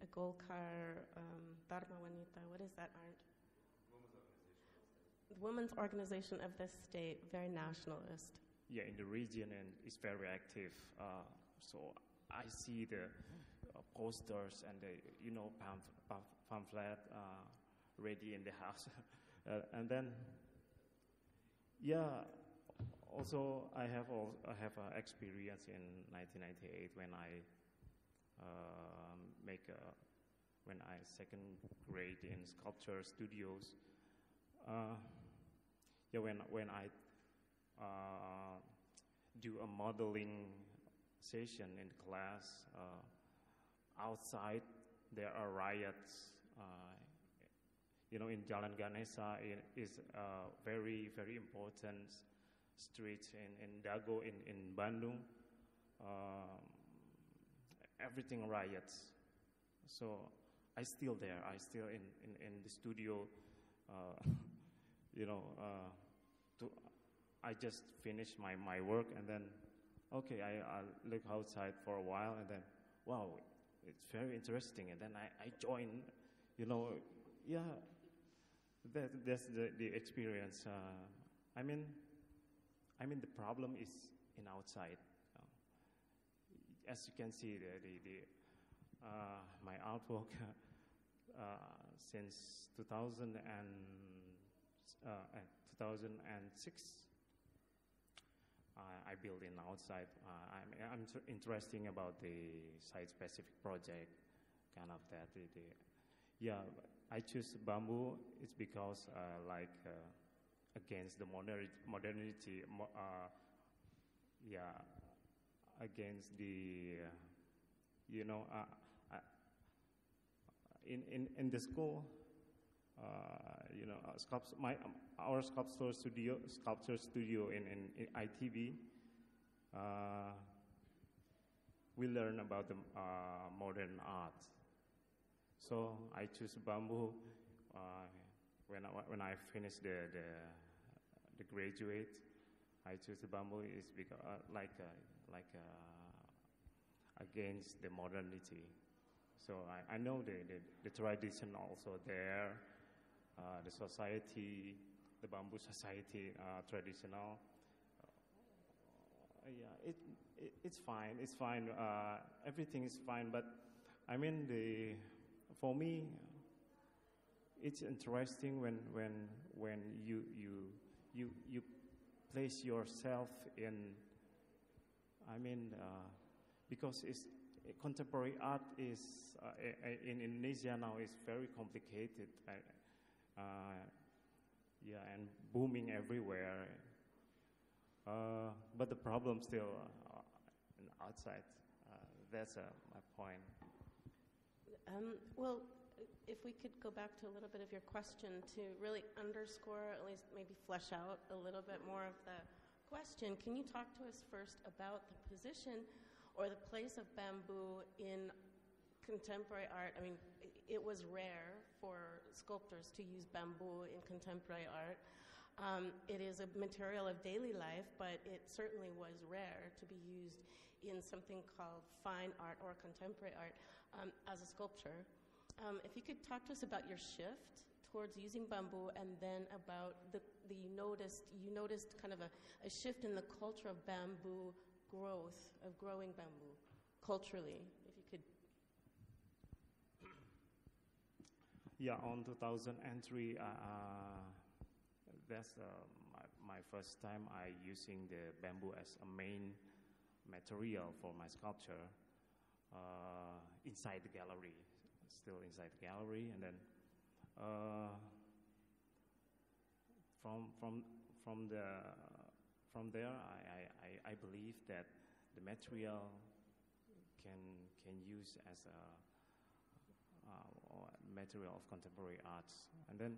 a Golkar Dharma Wanita. What is that art? Women's organization of the state, very nationalist. Yeah, in the region, and it's very active. So I see the posters and the pamphlet ready in the house, and then also I have experience in 1998 when I when I second grade in sculpture studios. When I do a modeling session in class, outside there are riots. In Jalan Ganesha is a very, very important street in Dago in Bandung. Everything riots. So I still there. I still in the studio. I just finished my work, and then I look outside for a while, and then wow, it's very interesting, and then I join. That's the experience. I mean the problem is in outside. As you can see, my artwork since 2006, I build in outside. I'm interesting about the site-specific project, kind of that. I choose bamboo. It's because against the modernity. Against the in the school, our sculpture studio in ITB, we learn about the modern art. So I choose bamboo when I finish the graduate. I choose the bamboo is because against the modernity. So I know the tradition also there, the society, the bamboo society, traditional. It's fine. It's fine. Everything is fine. But I mean, for me, it's interesting when you place yourself in. I mean, because contemporary art is in Indonesia now is very complicated. Yeah, and booming everywhere. But the problem still outside. That's my point. Well, if we could go back to a little bit of your question to really underscore, at least maybe flesh out a little bit more of the question, can you talk to us first about the position or the place of bamboo in contemporary art? I mean, it was rare for sculptors to use bamboo in contemporary art. It is a material of daily life, but it certainly was rare to be used in something called fine art or contemporary art as a sculpture. If you could talk to us about your shift towards using bamboo, and then about you noticed kind of a shift in the culture of bamboo growth, of growing bamboo culturally, if you could. Yeah, on 2003, that's my first time I using the bamboo as a main material for my sculpture inside the gallery, still inside the gallery, and then from there I believe that the material can use as a material of contemporary arts. And then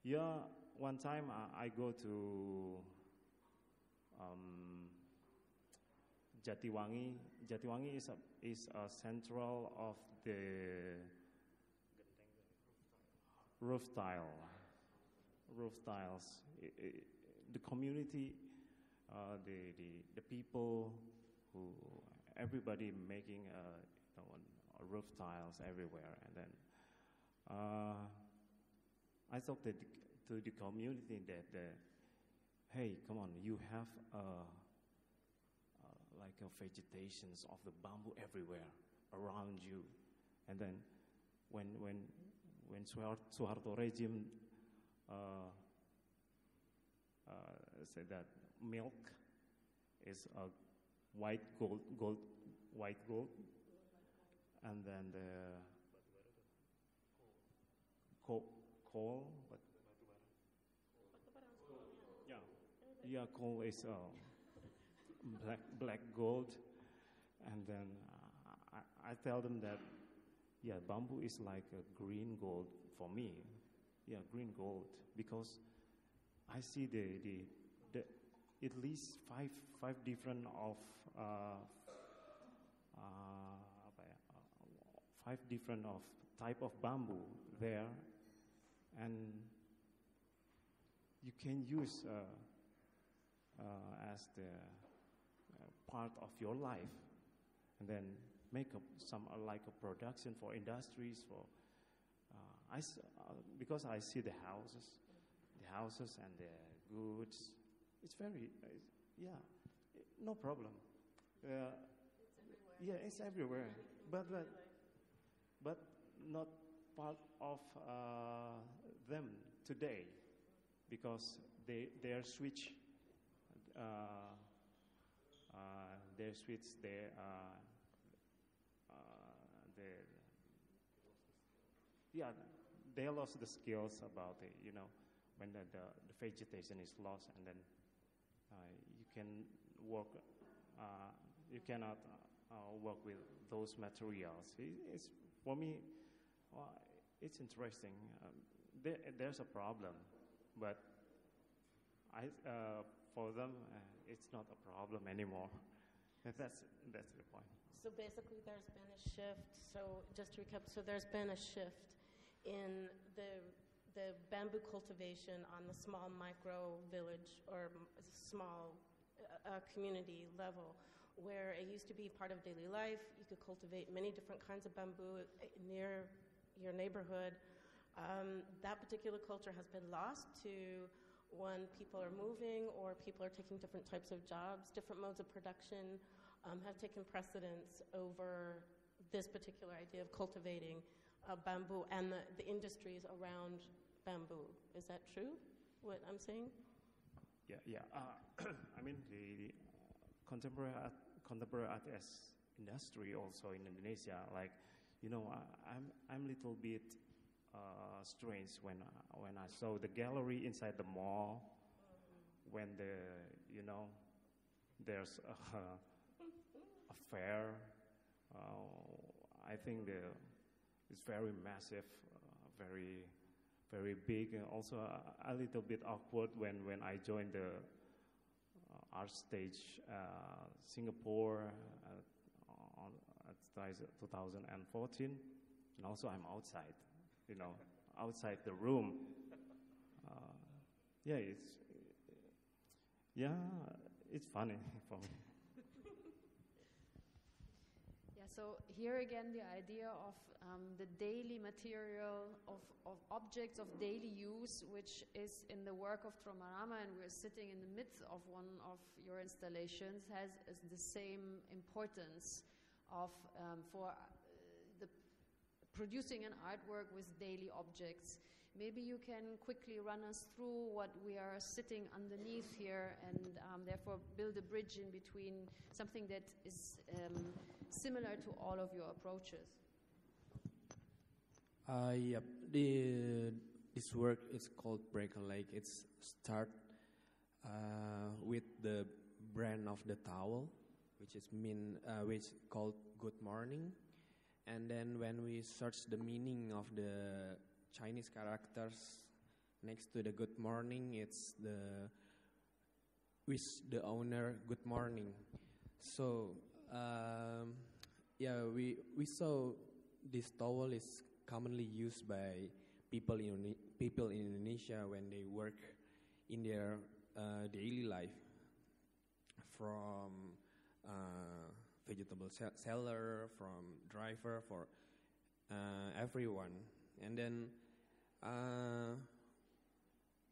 yeah, one time I go to Jatiwangi. Jatiwangi is a central of the roof tiles. The community, the people everybody making roof tiles everywhere, and then I thought that to the community that hey, come on, you have like vegetations of the bamboo everywhere around you, and then when Suharto regime said that milk is a white gold, and then the coal, but yeah, coal is black gold, and then I tell them that yeah, bamboo is like a green gold for me. Yeah, green gold, because I see the at least five different of five different of type of bamboo there, and you can use as the part of your life, and then make some like a production for industries for because I see the houses and the goods. It's very yeah, no problem. Yeah, it's everywhere, but not part of them today, because they are switch. They switch their yeah, they lost the skills about it, when the vegetation is lost, and then you can work, you cannot work with those materials. It's for me, it's interesting. There's a problem, but for them, it's not a problem anymore. That's the point. So basically, there's been a shift. So just to recap, there's been a shift in the bamboo cultivation on the small micro village or small community level, where it used to be part of daily life. You could cultivate many different kinds of bamboo near your neighborhood. That particular culture has been lost to when people are moving or people are taking different types of jobs, different modes of production. have taken precedence over this particular idea of cultivating bamboo and the industries around bamboo. Is that true, what I'm saying? Yeah. I mean, the contemporary art industry also in Indonesia, like, I'm a little bit strange when I saw the gallery inside the mall, when there's a fair. I think it's very massive, very, very big, and also a little bit awkward when I joined the art stage Singapore at 2014, and also I'm outside, outside the room. It's funny for me. So here again, the idea of the daily material of objects of daily use, which is in the work of Tromarama, and we're sitting in the midst of one of your installations, has the same importance of for the producing an artwork with daily objects. Maybe you can quickly run us through what we are sitting underneath here, and therefore build a bridge in between something that is similar to all of your approaches. Yep. This work is called Break a Leg. It's start with the brand of the towel, which called Good Morning, and then when we search the meaning of the Chinese characters next to the Good Morning, it's the wish the owner good morning. So we saw this towel is commonly used by people in Indonesia when they work in their daily life, from vegetable seller, from driver, for everyone. And then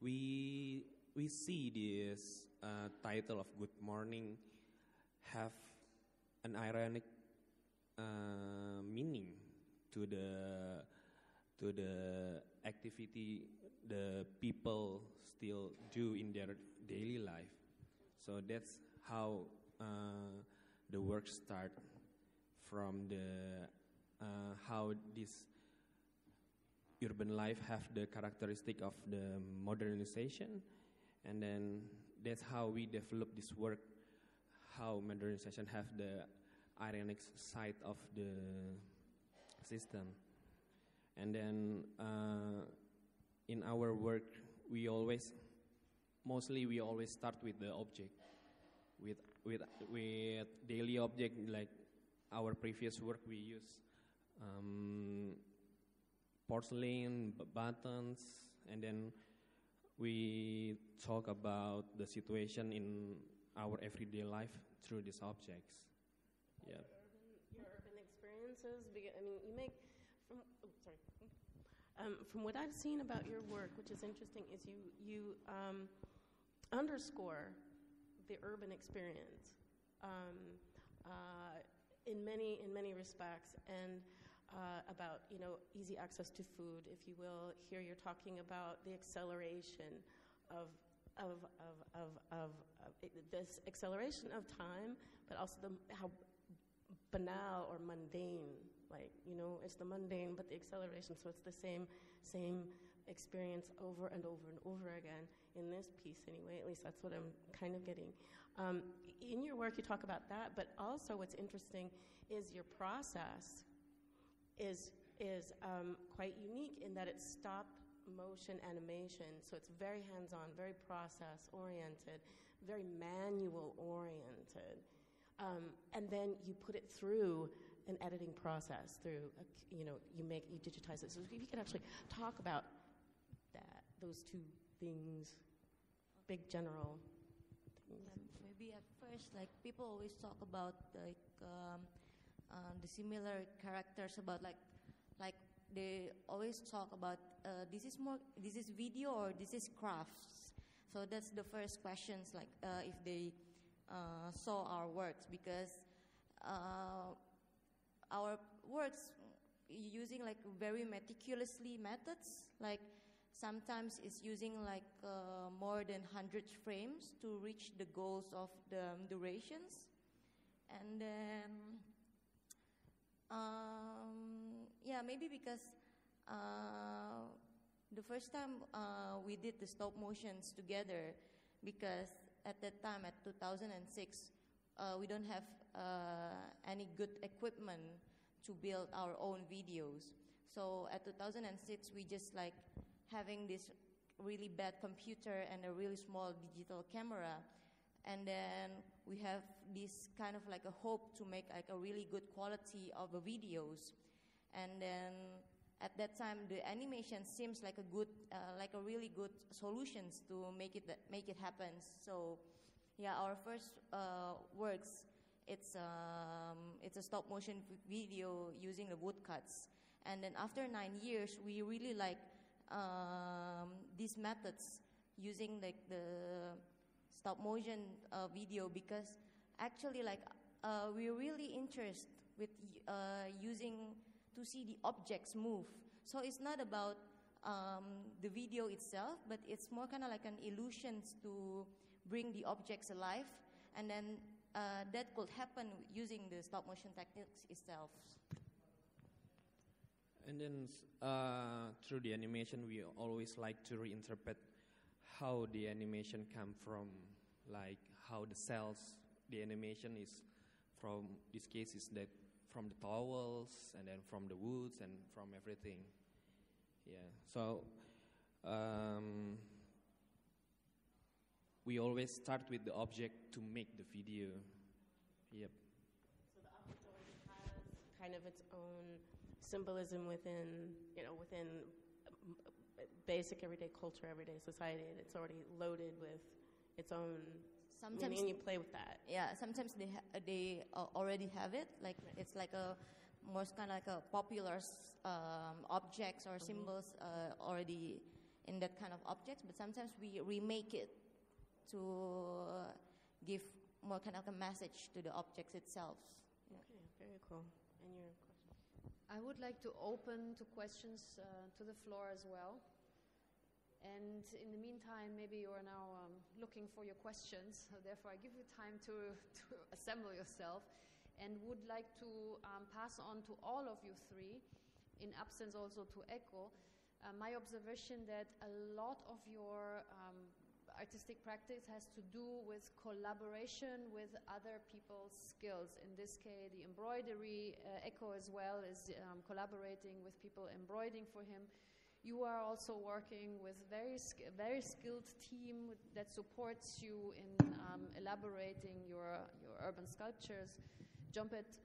we see this title of Good Morning have an ironic meaning to the activity the people still do in their daily life. So that's how the work start, from the how this urban life have the characteristic of the modernization, and then that's how we develop this work, how modernization have the ironic side of the system. And then in our work, we always start with the object, with daily object. Like our previous work, we use porcelain, buttons, and then we talk about the situation in our everyday life through these objects. Yeah. Your urban experiences. I mean, you make from what I've seen about your work, which is interesting, is you underscore the urban experience in many respects, and about easy access to food, if you will. Here you're talking about the acceleration of this acceleration of time, but also how banal or mundane, it's the mundane, but the acceleration. So it's the same experience over and over and over again in this piece, anyway. At least that's what I'm kind of getting. In your work, you talk about that, but also what's interesting is your process is quite unique in that it's stop motion animation. So it's very hands-on, very process-oriented, very manual-oriented. And then you put it through an editing process, through, you digitize it. So if you could actually talk about those two things, big general things. Maybe at first, people always talk about the similar characters, about like they always talk about this is video or this is crafts. So that's the first questions, if they saw our works, because our works using like very meticulously methods, like sometimes it's using like more than 100 frames to reach the goals of the durations. And then yeah, maybe because the first time we did the stop motions together, because at that time, at 2006, we don't have any good equipment to build our own videos. So at 2006, we just like having this really bad computer and a really small digital camera. And then we have this kind of like a hope to make like a really good quality of the videos. And then at that time, the animation seems like a good, like a really good solutions to make it happen. So yeah, our first works, it's a stop motion video using the woodcuts. And then after 9 years, we really like these methods using like the stop motion video, because actually like we're really interested with using to see the objects move. So it's not about the video itself, but it's more kind of like an illusion to bring the objects alive, and then that could happen using the stop motion techniques itself. And then through the animation, we always like to reinterpret how the animation come from, like how the cells, the animation is from, this case is that from the towels, and then from the woods, and from everything. Yeah, so we always start with the object to make the video. Yep. So the object already has kind of its own symbolism within, you know, within basic everyday culture, everyday society, and it's already loaded with its own. Sometimes and you play with that. Yeah, sometimes they already have it. Like it's like a more kind of like a popular objects or symbols already in that kind of objects. But sometimes we remake it to give more kind of a message to the objects itself. Yeah. Okay, very cool. And your question? I would like to open to questions to the floor as well. And in the meantime, maybe you are now looking for your questions. So therefore, I give you time to assemble yourself, and would like to pass on to all of you three, in absence also to Eko, my observation that a lot of your artistic practice has to do with collaboration with other people's skills. In this case, the embroidery, Eko as well is collaborating with people embroidering for him. You are also working with very skilled team that supports you in elaborating your urban sculptures. Jompet,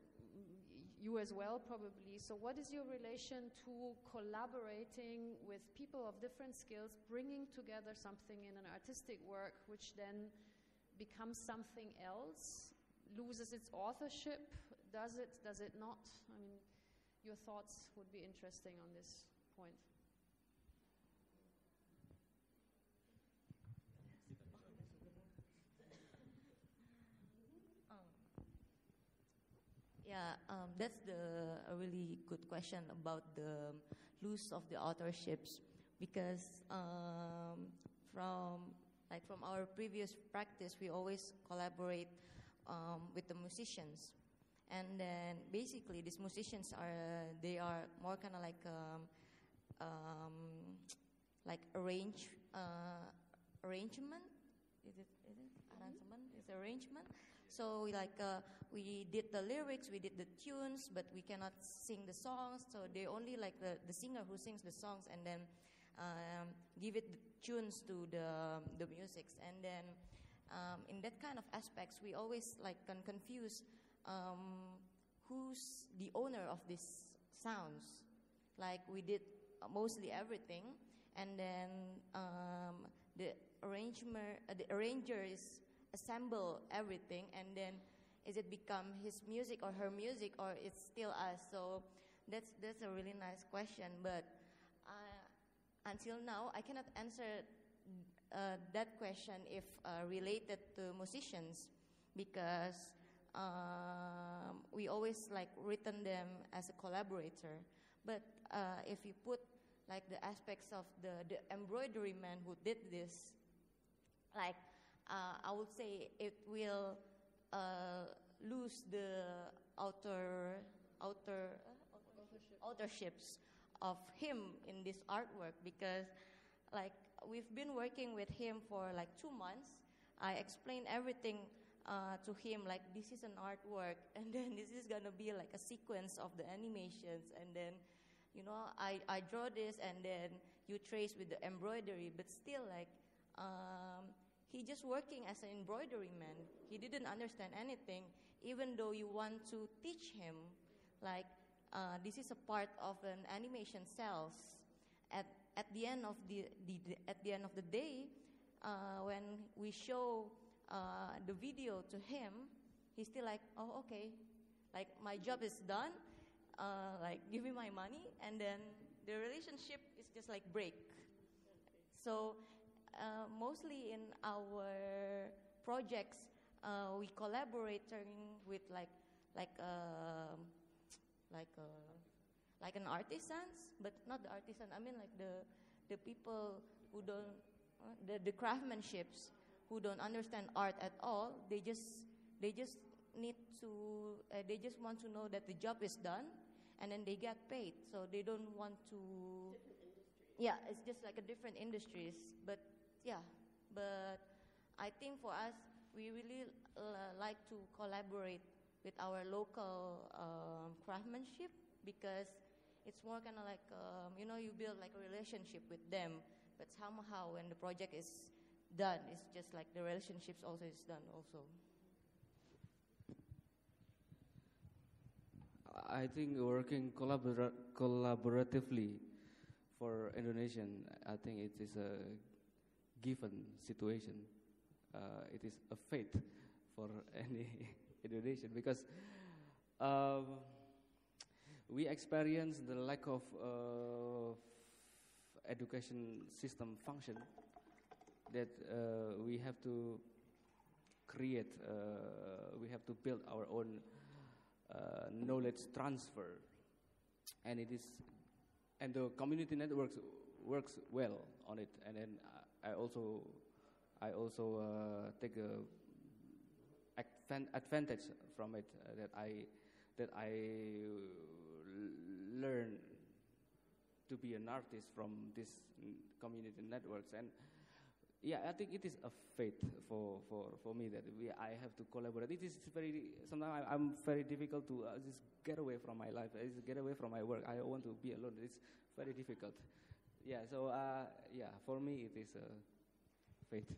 you as well probably. So what is your relation to collaborating with people of different skills, bringing together something in an artistic work which then becomes something else, loses its authorship? Does it not? I mean, your thoughts would be interesting on this point. Yeah, that's a really good question about the loss of the authorships, because from our previous practice, we always collaborate with the musicians, and then basically these musicians are more kind of like arrangement. Is it arrangement? It's arrangement. So we did the lyrics, we did the tunes, but we cannot sing the songs. So they only like the singer who sings the songs, and then give it the tunes to the musics. And then in that kind of aspects, we always like can confuse who's the owner of these sounds. Like we did mostly everything, and then the arranger is assemble everything, and then is it become his music or her music, or it's still us? So that's a really nice question, but until now I cannot answer that question if related to musicians, because we always like written them as a collaborator. But if you put like the aspects of the embroidery man who did this, like I would say it will lose the authorships of him in this artwork, because like we've been working with him for like 2 months. I explained everything to him, like this is an artwork, and then this is gonna be like a sequence of the animations, and then I draw this, and then you trace with the embroidery. But still, like he just working as an embroidery man. He didn't understand anything, even though you want to teach him, like this is a part of an animation cells. At the end of the day, when we show the video to him, he's still like, oh, okay, like my job is done, like give me my money, and then the relationship is just like break. So mostly in our projects, we collaborating with like an artisans, but not the artisan. I mean like the people who don't the craftsmanships who don't understand art at all. They just need to they just want to know that the job is done, and then they get paid. So they don't want to. Yeah, it's just like a different industries. But yeah, but I think for us, we really like to collaborate with our local craftsmanship, because it's more kind of like you build like a relationship with them. But somehow when the project is done, it's just like the relationships also is done also. I think working collaboratively for Indonesian, I think it is a given situation. It is a fate for any Indonesian, because we experience the lack of education system function, that we have to create, we have to build our own knowledge transfer, and the community networks works well on it. And then I also take advantage from it, that I learn to be an artist from these community networks. And yeah, I think it is a fate for me that I have to collaborate. It is sometimes I'm very difficult to just get away from my life, just get away from my work. I want to be alone. It's very difficult. Yeah, so for me it is a fate.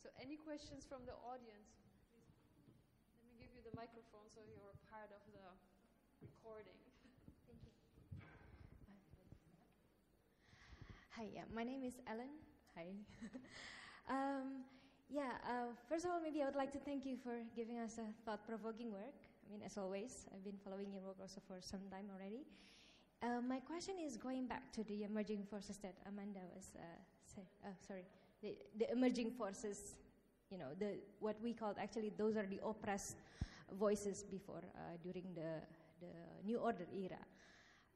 So any questions from the audience? Please. Let me give you the microphone so you're part of the recording. Thank you. Hi, yeah, my name is Ellen. Hi. First of all, maybe I would like to thank you for giving us a thought-provoking work. I mean, as always, I've been following your work also for some time already. My question is going back to the emerging forces that Amanda was the emerging forces, what we called, actually those are the oppressed voices before, during the New Order era.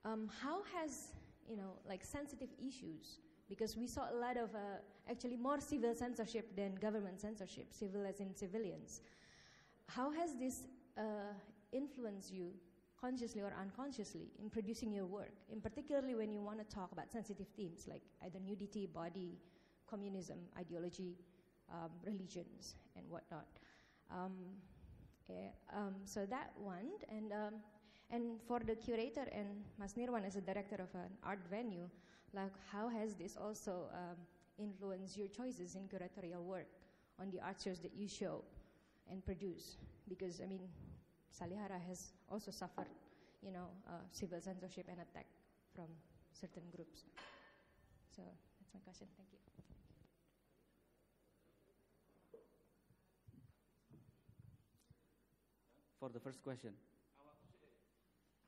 How has, like sensitive issues, because we saw a lot of, actually more civil censorship than government censorship, civil as in civilians. How has this influenced you, consciously or unconsciously, in producing your work, in particularly when you want to talk about sensitive themes like either nudity, body, communism, ideology, religions, and whatnot? So that one, and for the curator and Mas Nirwan as a director of an art venue, like how has this also influenced your choices in curatorial work on the art shows that you show and produce? Because I mean, Salihara has also suffered, civil censorship and attack from certain groups. So that's my question. Thank you. For the first question.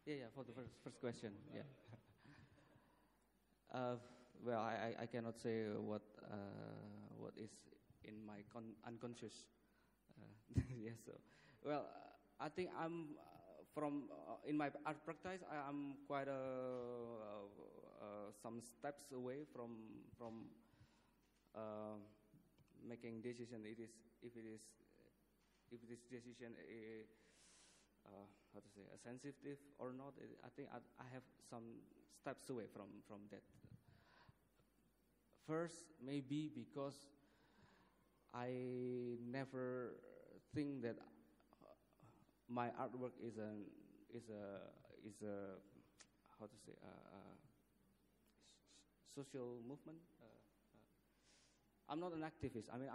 Yeah, for the first question, yeah. Well, I cannot say what is in my unconscious Yes. So, well, I think I'm from in my art practice. I'm quite some steps away from making decision. It is if this decision how to say sensitive or not. I think I have some steps away from that. First, maybe because I never think that my artwork is a how to say social movement. I'm not an activist. I mean,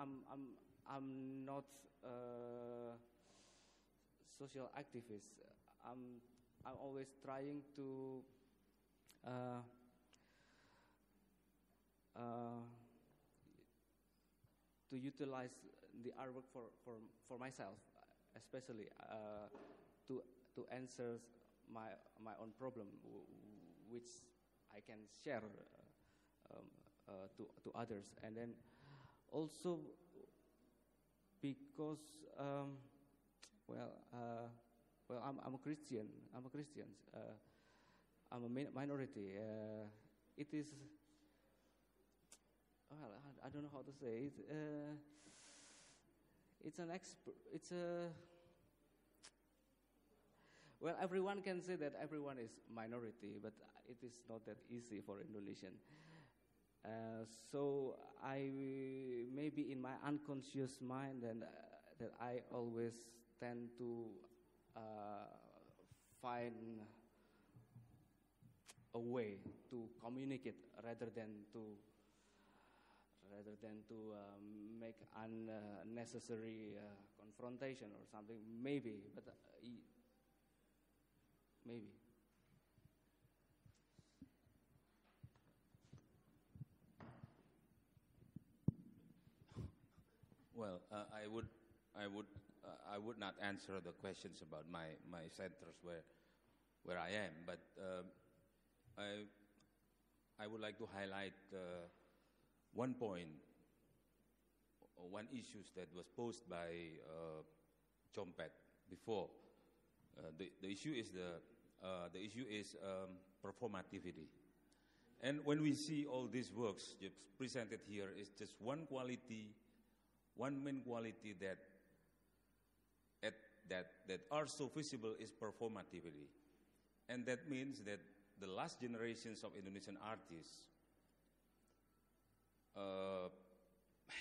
I'm not social activist. I'm always trying to utilize the artwork for myself, especially to answer my own problem, which I can share to others, and then also because I'm a Christian. I'm a minority. It is. Well, I don't know how to say it. It's a. Well, everyone can say that everyone is minority, but it is not that easy for Indonesian. So I maybe in my unconscious mind that I always tend to find a way to communicate rather than to make unnecessary confrontation or something. Maybe, but maybe. Well, I would not answer the questions about my centers where I am, but I would like to highlight one point, or one issue that was posed by Jompet before. The issue is performativity, and when we see all these works presented here, it's just one main quality that are so visible is performativity, and that means that the last generations of Indonesian artists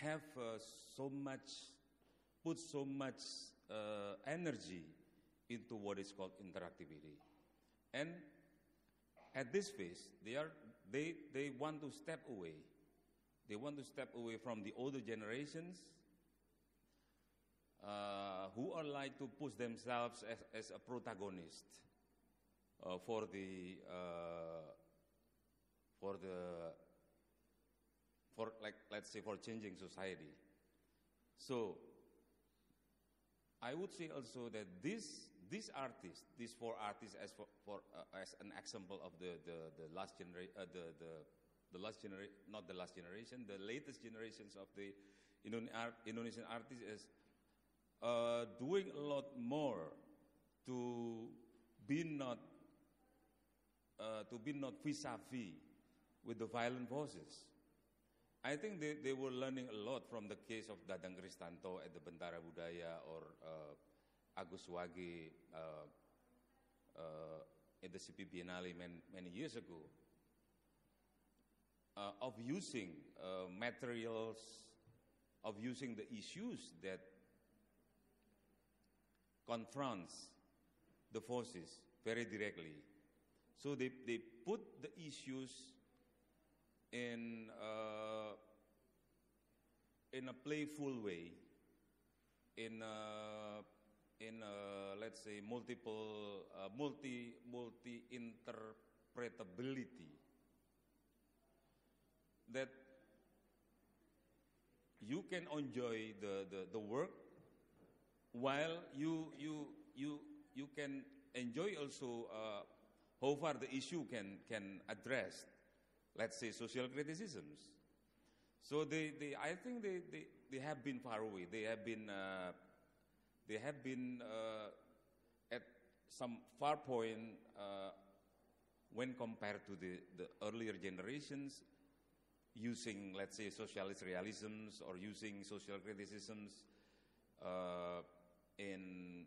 have put so much energy into what is called interactivity, and at this phase they want to step away. They want to step away from the older generations who are like to push themselves as a protagonist for let's say for changing society. So I would say also that these artists, these four artists, as an example of the last generation, the latest generations of the Indonesian artists is doing a lot more to be not vis-a-vis with the violent forces. I think they were learning a lot from the case of Dadang Kristanto at the Bentara Budaya, or Agus Wage at the CP Biennale many years ago, of using materials, of using the issues that confronts the forces very directly. So they put the issues in a playful way, in let's say multi-interpretability, that you can enjoy the work while you can enjoy also how far the issue can address, let's say, social criticisms. So I think they have been far away. They have been they have been at some far point when compared to the earlier generations, using, let's say, socialist realisms or using social criticisms in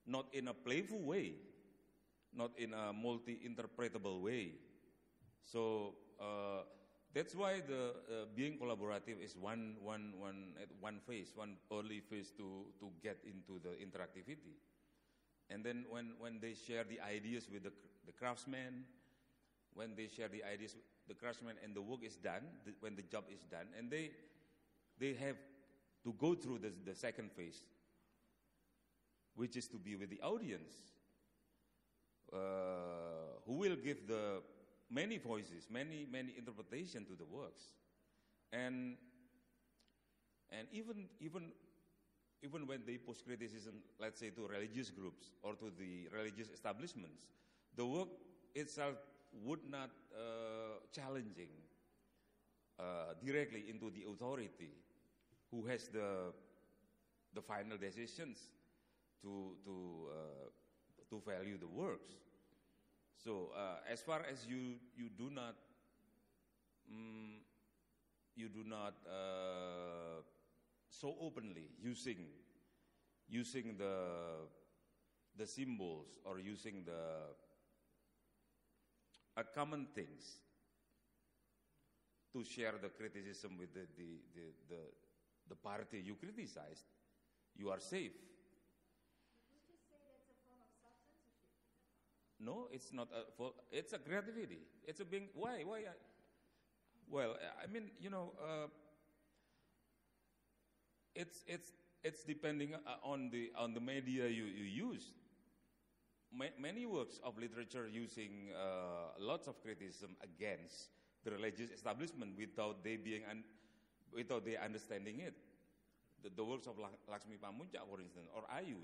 not in a playful way, not in a multi-interpretable way. So that's why the being collaborative is one phase, one early phase to get into the interactivity. And then when they share the ideas with the craftsmen, when they share the ideas with the craftsmen and the work is done, when the job is done, and they have to go through the second phase, which is to be with the audience, who will give the many voices, many interpretations to the works, and even when they push criticism, let's say, to religious groups or to the religious establishments, the work itself would not challenging directly into the authority who has the final decisions to value the works. So as far as you do not so openly using the symbols or using the common things to share the criticism with the party you criticized, you are safe. Would you say that's a form of self-censorship? No, it's not. It's a creativity. It's a being. Why? Well, I mean, it's depending on the media you use. Many works of literature using lots of criticism against the religious establishment without they understanding it. The works of Laksmi Pamuncak, for instance, or Ayu,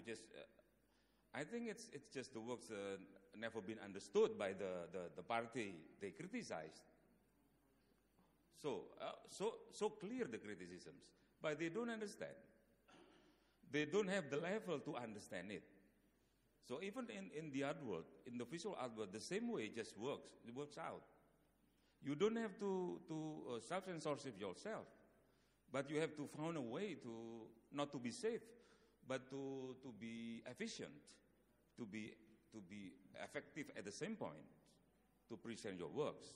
I think it's just the works never been understood by the party they criticized. So clear the criticisms, but they don't understand. They don't have the level to understand it. So even in the art world, in the visual art world, the same way just works. It works out. You don't have to self-censorship yourself, but you have to find a way to not to be safe, but to be efficient, to be effective at the same point, to present your works.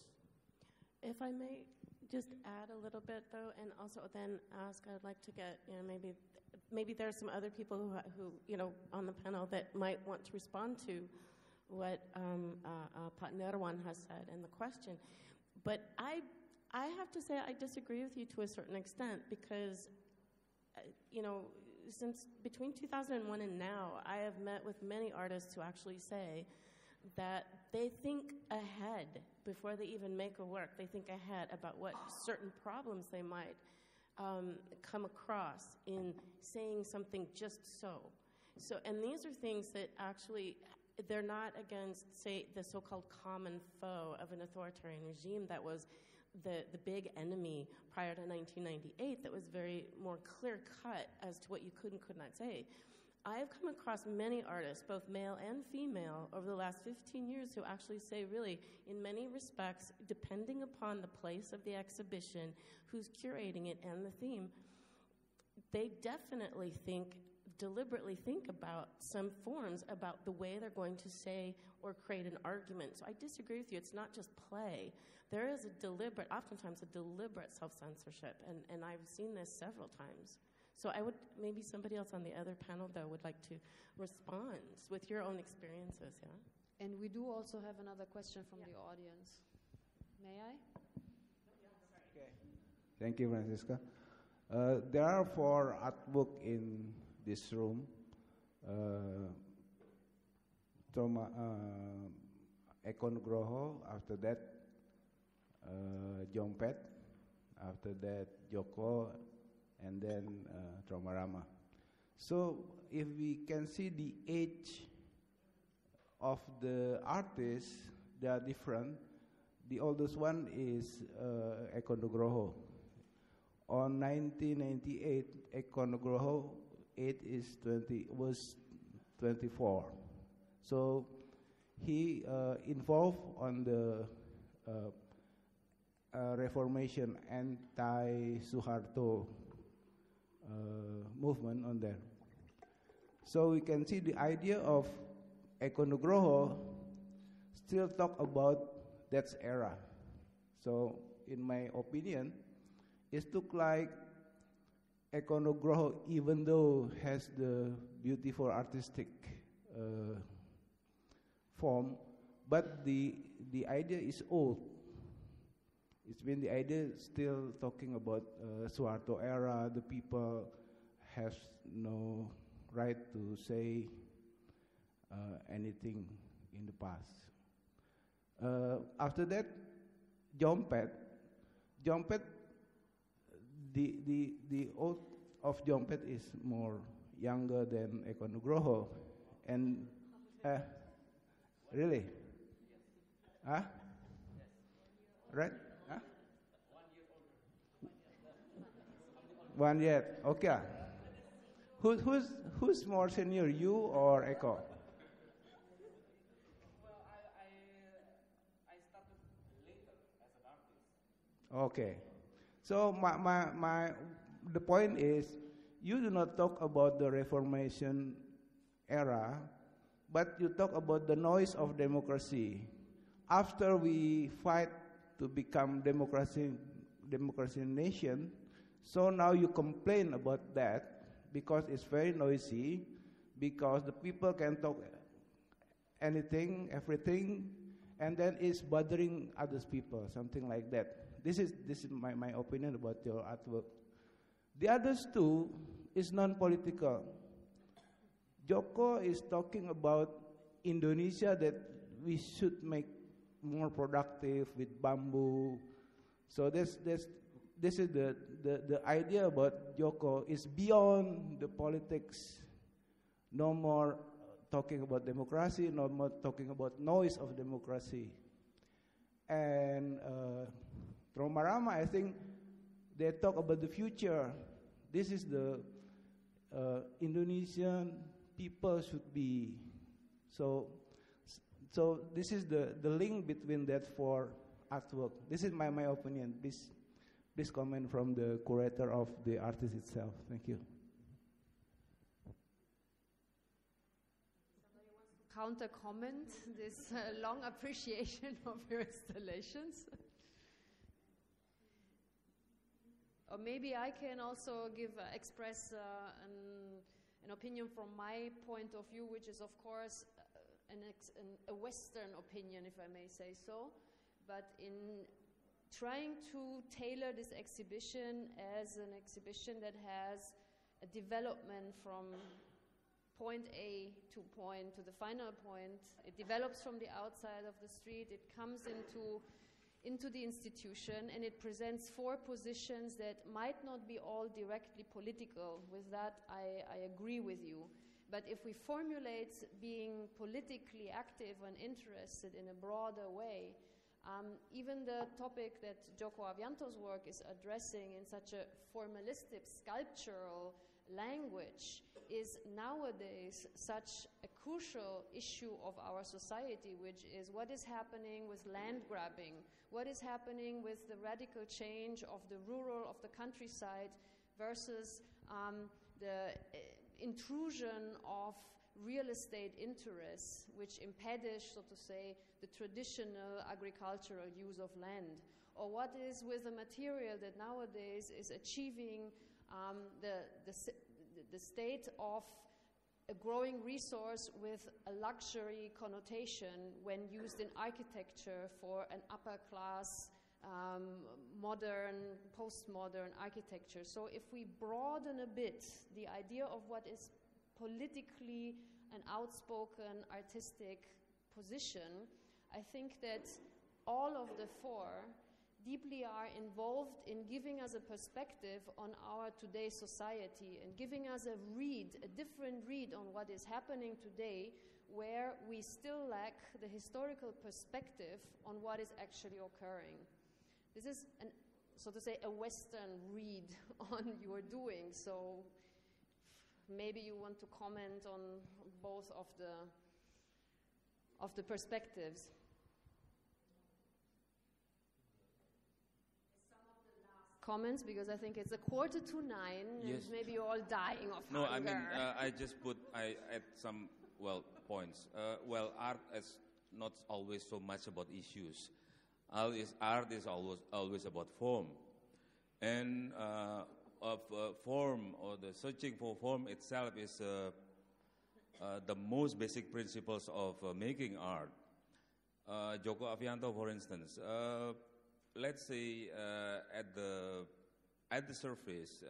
If I may just add a little bit, though, and also then ask, I'd like to get, maybe there are some other people who on the panel that might want to respond to what Pak Nirwan has said in the question. But I have to say I disagree with you to a certain extent because, since between 2001 and now, I have met with many artists who actually say that they think ahead before they even make a work. They think ahead about what certain problems they might come across in saying something just so. And these are things that actually, they're not against, say, the so-called common foe of an authoritarian regime that was the big enemy prior to 1998 that was very more clear-cut as to what you could and could not say. I have come across many artists, both male and female, over the last 15 years who actually say, really, in many respects, depending upon the place of the exhibition, who's curating it, and the theme, they definitely deliberately think about some forms about the way they're going to say or create an argument. So I disagree with you. It's not just play. There is oftentimes a deliberate self-censorship, and I've seen this several times. So maybe somebody else on the other panel, though, would like to respond with your own experiences, yeah? And we do also have another question from the audience. May I? Okay. Thank you, Francisca. There are 4 art books in this room. Eko Nugroho, after that Jompet, after that Joko, and then Rama. So if we can see the age of the artists, they are different. The oldest one is Eko Nugroho, on 1998, Eko Nugroho, was 24. So he involved on the Reformation anti-Suharto movement on there. So we can see the idea of Eko Nugroho still talk about that era. So in my opinion, it look like Eko Nugroho, even though has the beautiful artistic form, but the idea is old. It's been the idea still talking about Suharto era. The people have no right to say anything in the past. After that, Jompet, the old of Jompet is more younger than Eko Nugroho, and really, huh? Right? Huh? 1 year. Okay. Who's more senior, you or Eko? Well, I started later as an artist. Okay. So the point is, you do not talk about the Reformation era, but you talk about the noise of democracy. After we fight to become democracy nation, so now you complain about that because it's very noisy, because the people can talk anything, everything, and then it's bothering others people, something like that. This is my opinion about your artwork. The others two is non-political. Joko is talking about Indonesia that we should make more productive with bamboo. So this is the idea about Joko is beyond the politics. No more talking about democracy, no more talking about noise of democracy. And Roma, I think they talk about the future. This is the Indonesian people should be. So this is the link between that four artwork. This is my opinion. Please comment from the curator of the artist itself. Thank you. Somebody wants to counter comment this long appreciation of your installations? Or maybe I can also express an opinion from my point of view, which is of course a Western opinion, if I may say so. But in trying to tailor this exhibition as an exhibition that has a development from point A to the final point, it develops from the outside of the street, it comes into the institution, and it presents four positions that might not be all directly political. With that, I agree with you. But if we formulate being politically active and interested in a broader way, even the topic that Joko Avianto's work is addressing in such a formalistic, sculptural language is nowadays such a crucial issue of our society, which is what is happening with land grabbing, what is happening with the radical change of the rural, of the countryside versus the intrusion of real estate interests, which impede, so to say, the traditional agricultural use of land. Or what is with the material that nowadays is achieving the state of a growing resource with a luxury connotation when used in architecture for an upper class, modern, postmodern architecture. So if we broaden a bit the idea of what is politically an outspoken artistic position, I think that all of the four deeply are involved in giving us a perspective on our today's society and giving us a different read on what is happening today, where we still lack the historical perspective on what is actually occurring. This is a so to say, a Western read on your doing. So maybe you want to comment on both of the perspectives. Comments, because I think it's 8:45, Yes. and maybe you're all dying of No, hunger. I mean, I add some, points. Art is not always so much about issues. Art is always about form. And form, or the searching for form itself, is the most basic principles of making art. Joko Avianto, for instance, let's say at the surface,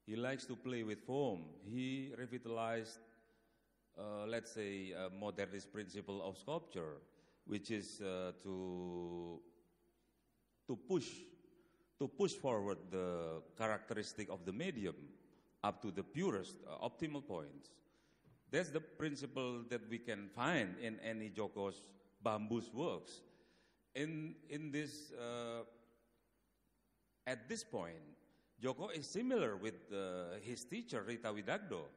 he likes to play with form. He revitalized, let's say, a modernist principle of sculpture, which is to push forward the characteristic of the medium up to the purest, optimal points. That's the principle that we can find in any Joko's bamboo's works. In this, at this point, Joko is similar with his teacher Rita Widagdo,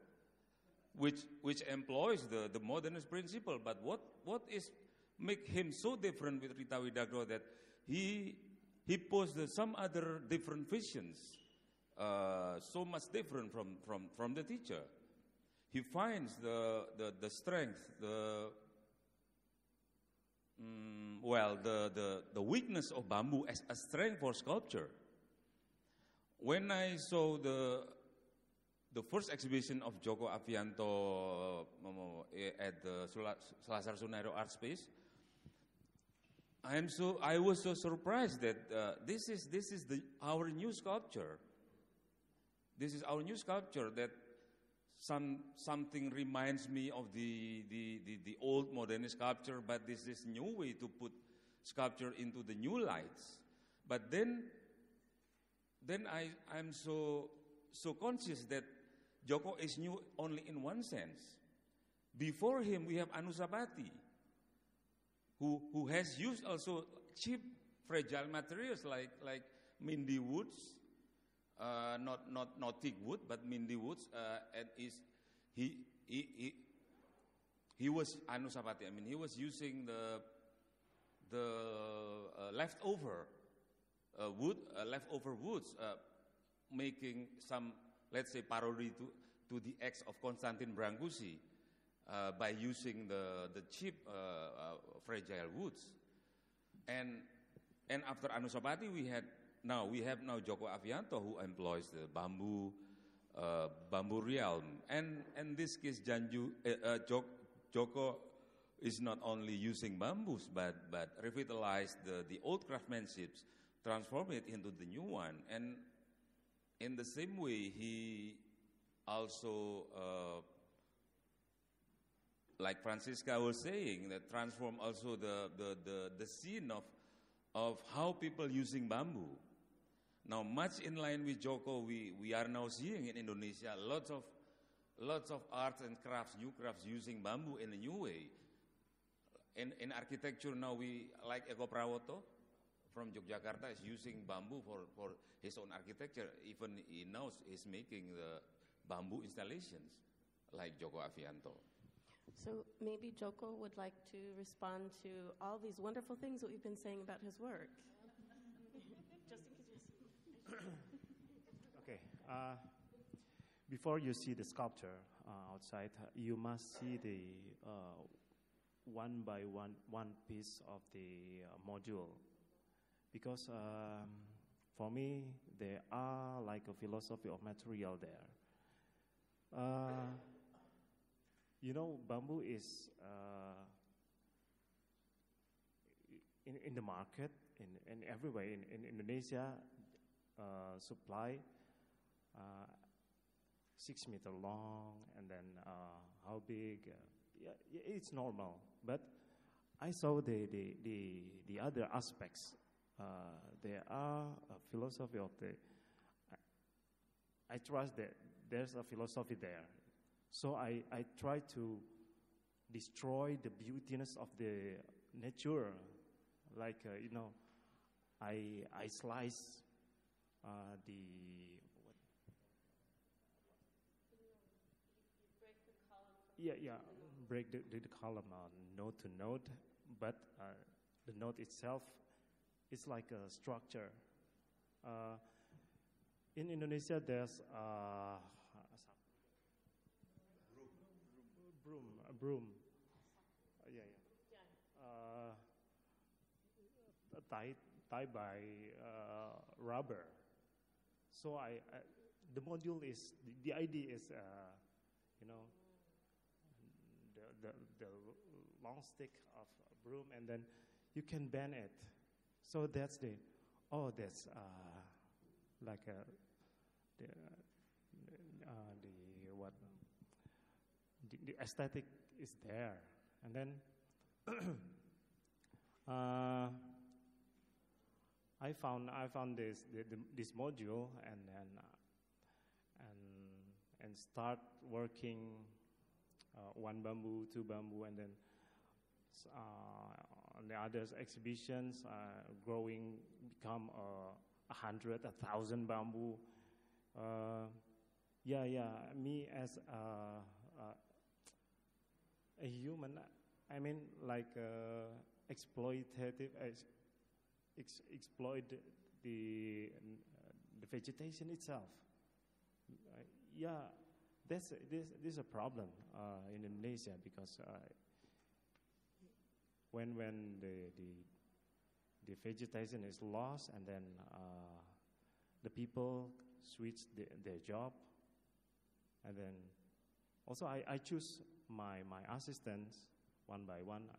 which employs the modernist principle. But what is make him so different with Rita Widagdo, that he posed some other different visions, so much different from the teacher. He finds the strength, the weakness of bamboo as a strength for sculpture. When I saw the first exhibition of Joko Avianto at the Selasar Sunairo Art Space, I was so surprised that this is our new sculpture. This is our new sculpture that something reminds me of the old modernist sculpture, but this is new way to put sculpture into the new lights. But then I'm so conscious that Joko is new only in one sense. Before him, we have Anusapati, who has used also cheap, fragile materials like Mindy woods, not thick wood, but Mindy woods, and he was Anusapati. I mean, he was using the leftover woods, making some, let's say, parody to the acts of Konstantin Brancusi, by using the cheap, fragile woods. And after Anusapati, we have now Joko Avianto, who employs the bamboo realm. And in this case, Joko is not only using bamboos, but revitalized the old craftsmanship, transform it into the new one. And in the same way, he also, like Francisca was saying, that transform also the scene of how people using bamboo. Now, much in line with Joko, we are now seeing in Indonesia lots of arts and crafts, new crafts using bamboo in a new way. In architecture now, we like Eko Prawoto from Yogyakarta is using bamboo for his own architecture. Even he knows he's making the bamboo installations like Joko Avianto. So maybe Joko would like to respond to all these wonderful things that we've been saying about his work. Okay. Before you see the sculpture outside, you must see the one by one piece of the module, because for me there are like a philosophy of material there. Bamboo is in the market, in everywhere. In Indonesia, supply 6 meter long, and then how big? It's normal. But I saw the other aspects. There are a philosophy of the. I trust that there's a philosophy there. So I try to destroy the beautiness of the nature, like I slice the break the column note to note, but the note itself is like a structure. In Indonesia, there's a broom. Tied by rubber. So the module is the idea is the long stick of a broom, and then you can bend it. So that's like the aesthetic is there, and then I found this module, and then and start working one bamboo, two bamboo, and then on the others exhibitions growing become 100, 1,000 bamboo. Me as a human, I mean, like exploitative, exploit the vegetation itself. This is a problem in Indonesia, because when the vegetation is lost, and then the people switch their job, and then also I choose my assistants one by one.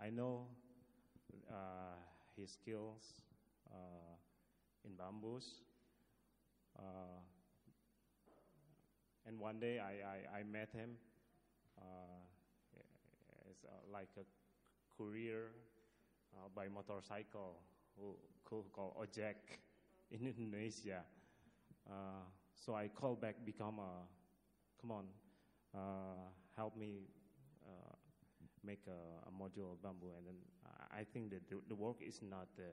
I know his skills in bamboos. And one day I met him as like a courier by motorcycle, who called ojek in Indonesia. So I called back, come on, help me make a module of bamboo. And then I think that the work is not the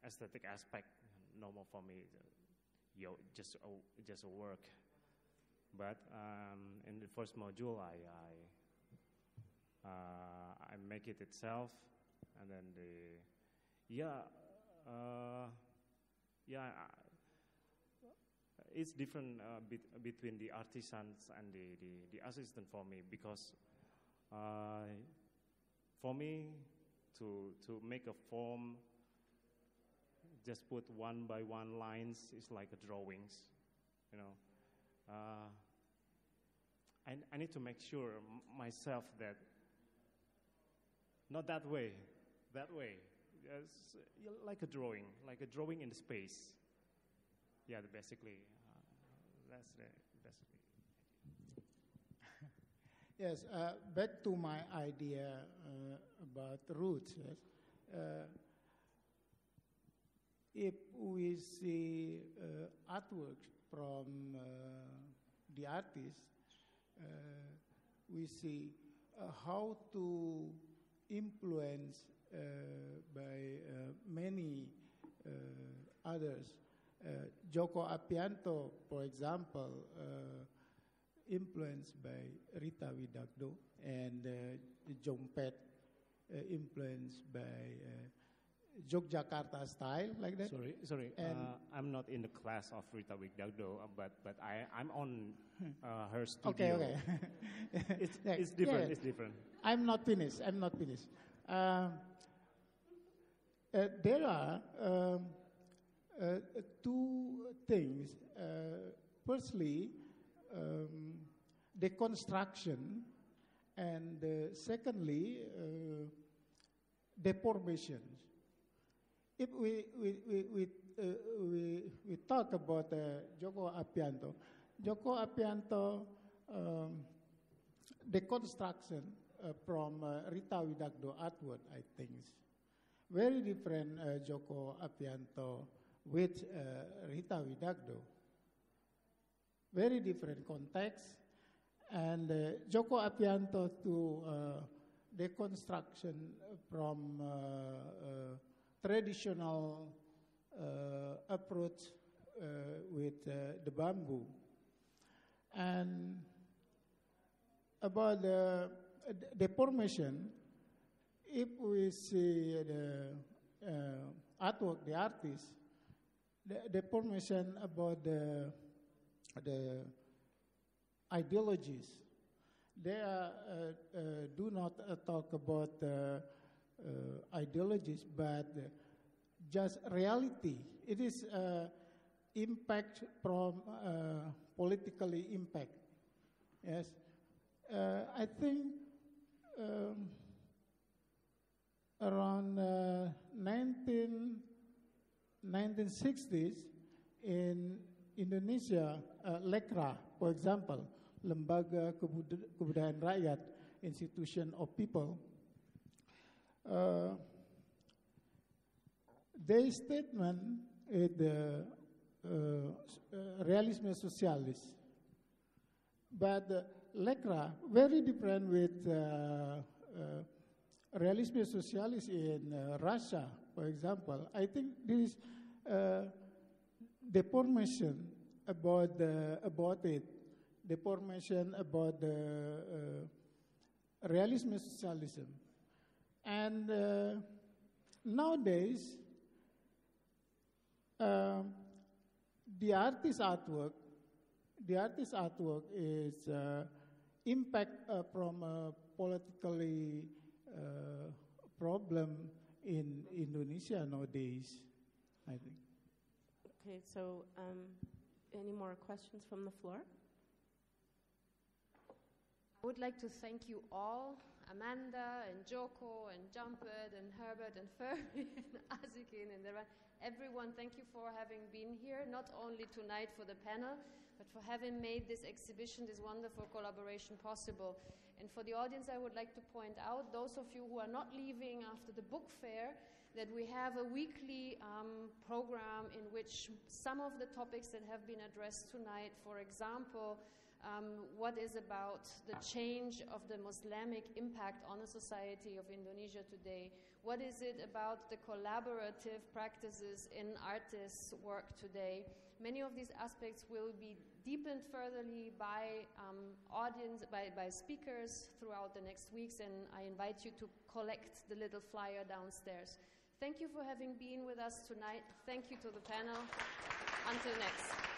aesthetic aspect normal for me. Just a work. But in the first module, I make it itself, and then it's different between the artisans and the assistant for me, because for me to make a form, just put one by one lines is like a drawings, I need to make sure myself that not that way, like a drawing in the space. Basically, that's basically. Yes, back to my idea about roots. Yes. If we see artwork from the artist, we see how to influence by many others. Joko Avianto, for example, influenced by Rita Widagdo, and Jompet influenced by Yogyakarta style, like that. Sorry. I'm not in the class of Rita Widagdo, but I'm on her studio. Okay. It's different. Yeah. It's different. I'm not finished. There are two things. Firstly, deconstruction, and secondly, deformations. If we talk about Joko Avianto, deconstruction from Rita Widagdo artwork, I think, very different. Joko Avianto with Rita Widagdo, very different context, and Joko Avianto to deconstruction from traditional approach with the bamboo. And about the deformation, if we see the artwork, the artist, the deformation about the ideologies, they do not talk about ideologies, but just reality. It is impact from politically impact. Yes, I think around 1960s in Indonesia, LEKRA, for example, Lembaga Kebudayaan Rakyat, Institution of People, their statement is the realisme socialis. But LEKRA, very different with realisme socialis in Russia, for example. I think this is deformation about it, deformation about the realisme socialism. And nowadays, the artist artwork is impact from a politically problem in Indonesia nowadays, I think. Okay, so any more questions from the floor? I would like to thank you all, Amanda and Joko and Jompet and Herbert and Fermi and Azikin and everyone. Thank you for having been here, not only tonight for the panel, but for having made this exhibition, this wonderful collaboration possible. And for the audience, I would like to point out, those of you who are not leaving after the book fair, that we have a weekly program in which some of the topics that have been addressed tonight, for example, what is about the change of the Islamic impact on the society of Indonesia today? What is it about the collaborative practices in artists' work today? Many of these aspects will be deepened furtherly by by speakers throughout the next weeks, and I invite you to collect the little flyer downstairs. Thank you for having been with us tonight. Thank you to the panel. Until next.